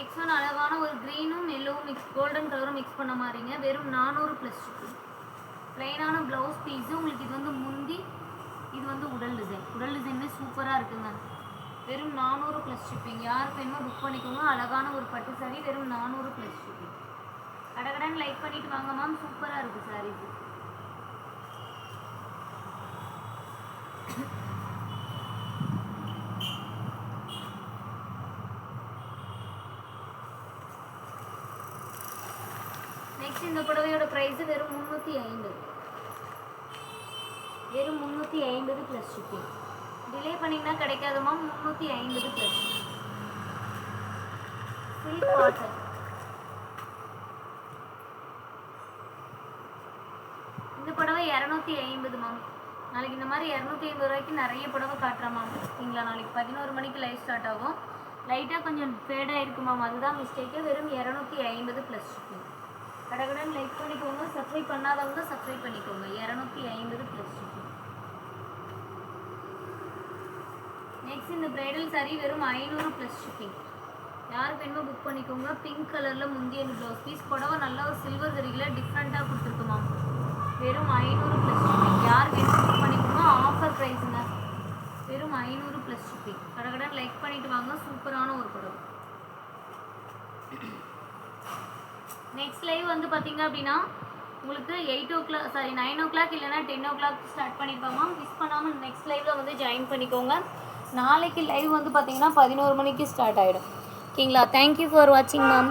[SPEAKER 1] நெக்ஸ்ட் ஒன் அழகான ஒரு க்ரீனும் எல்லோவும் மிக்ஸ் கோல்டன் கலரும் மிக்ஸ் பண்ண மாதிரிங்க. வெறும் 400 ப்ளஸ் ஷிப்பிங். ப்ளைனான ப்ளவுஸ் பீஸு உங்களுக்கு. இது வந்து முந்தி, இது வந்து உடல் டிசைன். உடல் டிசைனுமே சூப்பராக இருக்குங்க. வெறும் 400 ப்ளஸ் ஷிப்பிங். யாருக்கு வேணுமோ புக் பண்ணிக்கோங்க. அழகான ஒரு பட்டு சாரி வெறும் 400 ப்ளஸ் ஷிப்பிங். கடகடன்னு லைக் பண்ணிட்டு வாங்க மேம். சூப்பராக இருக்குது சாரீஸ். நெக்ஸ்ட் இந்த புடவையோட ப்ரைஸ் வெறும் 350. வெறும் 350 ப்ளஸ் ஷிப்பிங். டிலே பண்ணிங்கன்னா கிடைக்காது மேம். 350 plus silk cotton. இந்த புடவை 250 மேம். நாளைக்கு இந்த மாதிரி 250 ரூபாய்க்கு நிறைய புடவை காட்டுறேன் மேம். ஓகேங்களா? நாளைக்கு 11 மணிக்கு லைவ் ஸ்டார்ட் ஆகும். லைட்டாக கொஞ்சம் ஃபேடாக இருக்கு மேம், அதுதான் மிஸ்டேக்கு. வெறும் 250 ப்ளஸ் ஷிப்பிங். கடகடன் லைக் பண்ணிக்கோங்க. சப்ஸ்கிரைப் பண்ணாதவங்க சப்ஸ்கிரைப் பண்ணிக்கோங்க. 250 ப்ளஸ் ஷிப்பிங். நெக்ஸ்ட் இந்த பிரைடல் சாரீ வெறும் 500 ப்ளஸ் ஷிப்பிங். யாருக்கு வேணுமோ புக் பண்ணிக்கோங்க. பிங்க் கலரில் முந்தி அந்த ப்ளவுஸ் பீஸ். புடவை நல்ல ஒரு சில்வர் சரியில் டிஃப்ரெண்ட்டாக கொடுத்துருக்குமா. வெறும் 500 ப்ளஸ் ஷிப்பிங். யாருக்கு வேணுமோ புக் பண்ணிக்கோங்க. ஆஃபர் ப்ரைஸுங்க. வெறும் 500 ப்ளஸ் ஷிப்பிங். கடகடன் லைக் பண்ணிட்டு வாங்க. சூப்பரான ஒரு புடவை. நெக்ஸ்ட் லைவ் வந்து பார்த்தீங்க அப்படின்னா உங்களுக்கு 9 o'clock இல்லைனா 10 o'clock ஸ்டார்ட் பண்ணியிருப்பாங்க. மிஸ் பண்ணாமல் நெக்ஸ்ட் லைவில் வந்து ஜாயின் பண்ணிக்கோங்க. நாளைக்கு லைவ் வந்து பார்த்தீங்கன்னா 11 மணிக்கு ஸ்டார்ட் ஆகிடும். ஓகேங்களா? தேங்க்யூ ஃபார் வாட்சிங் மேம்.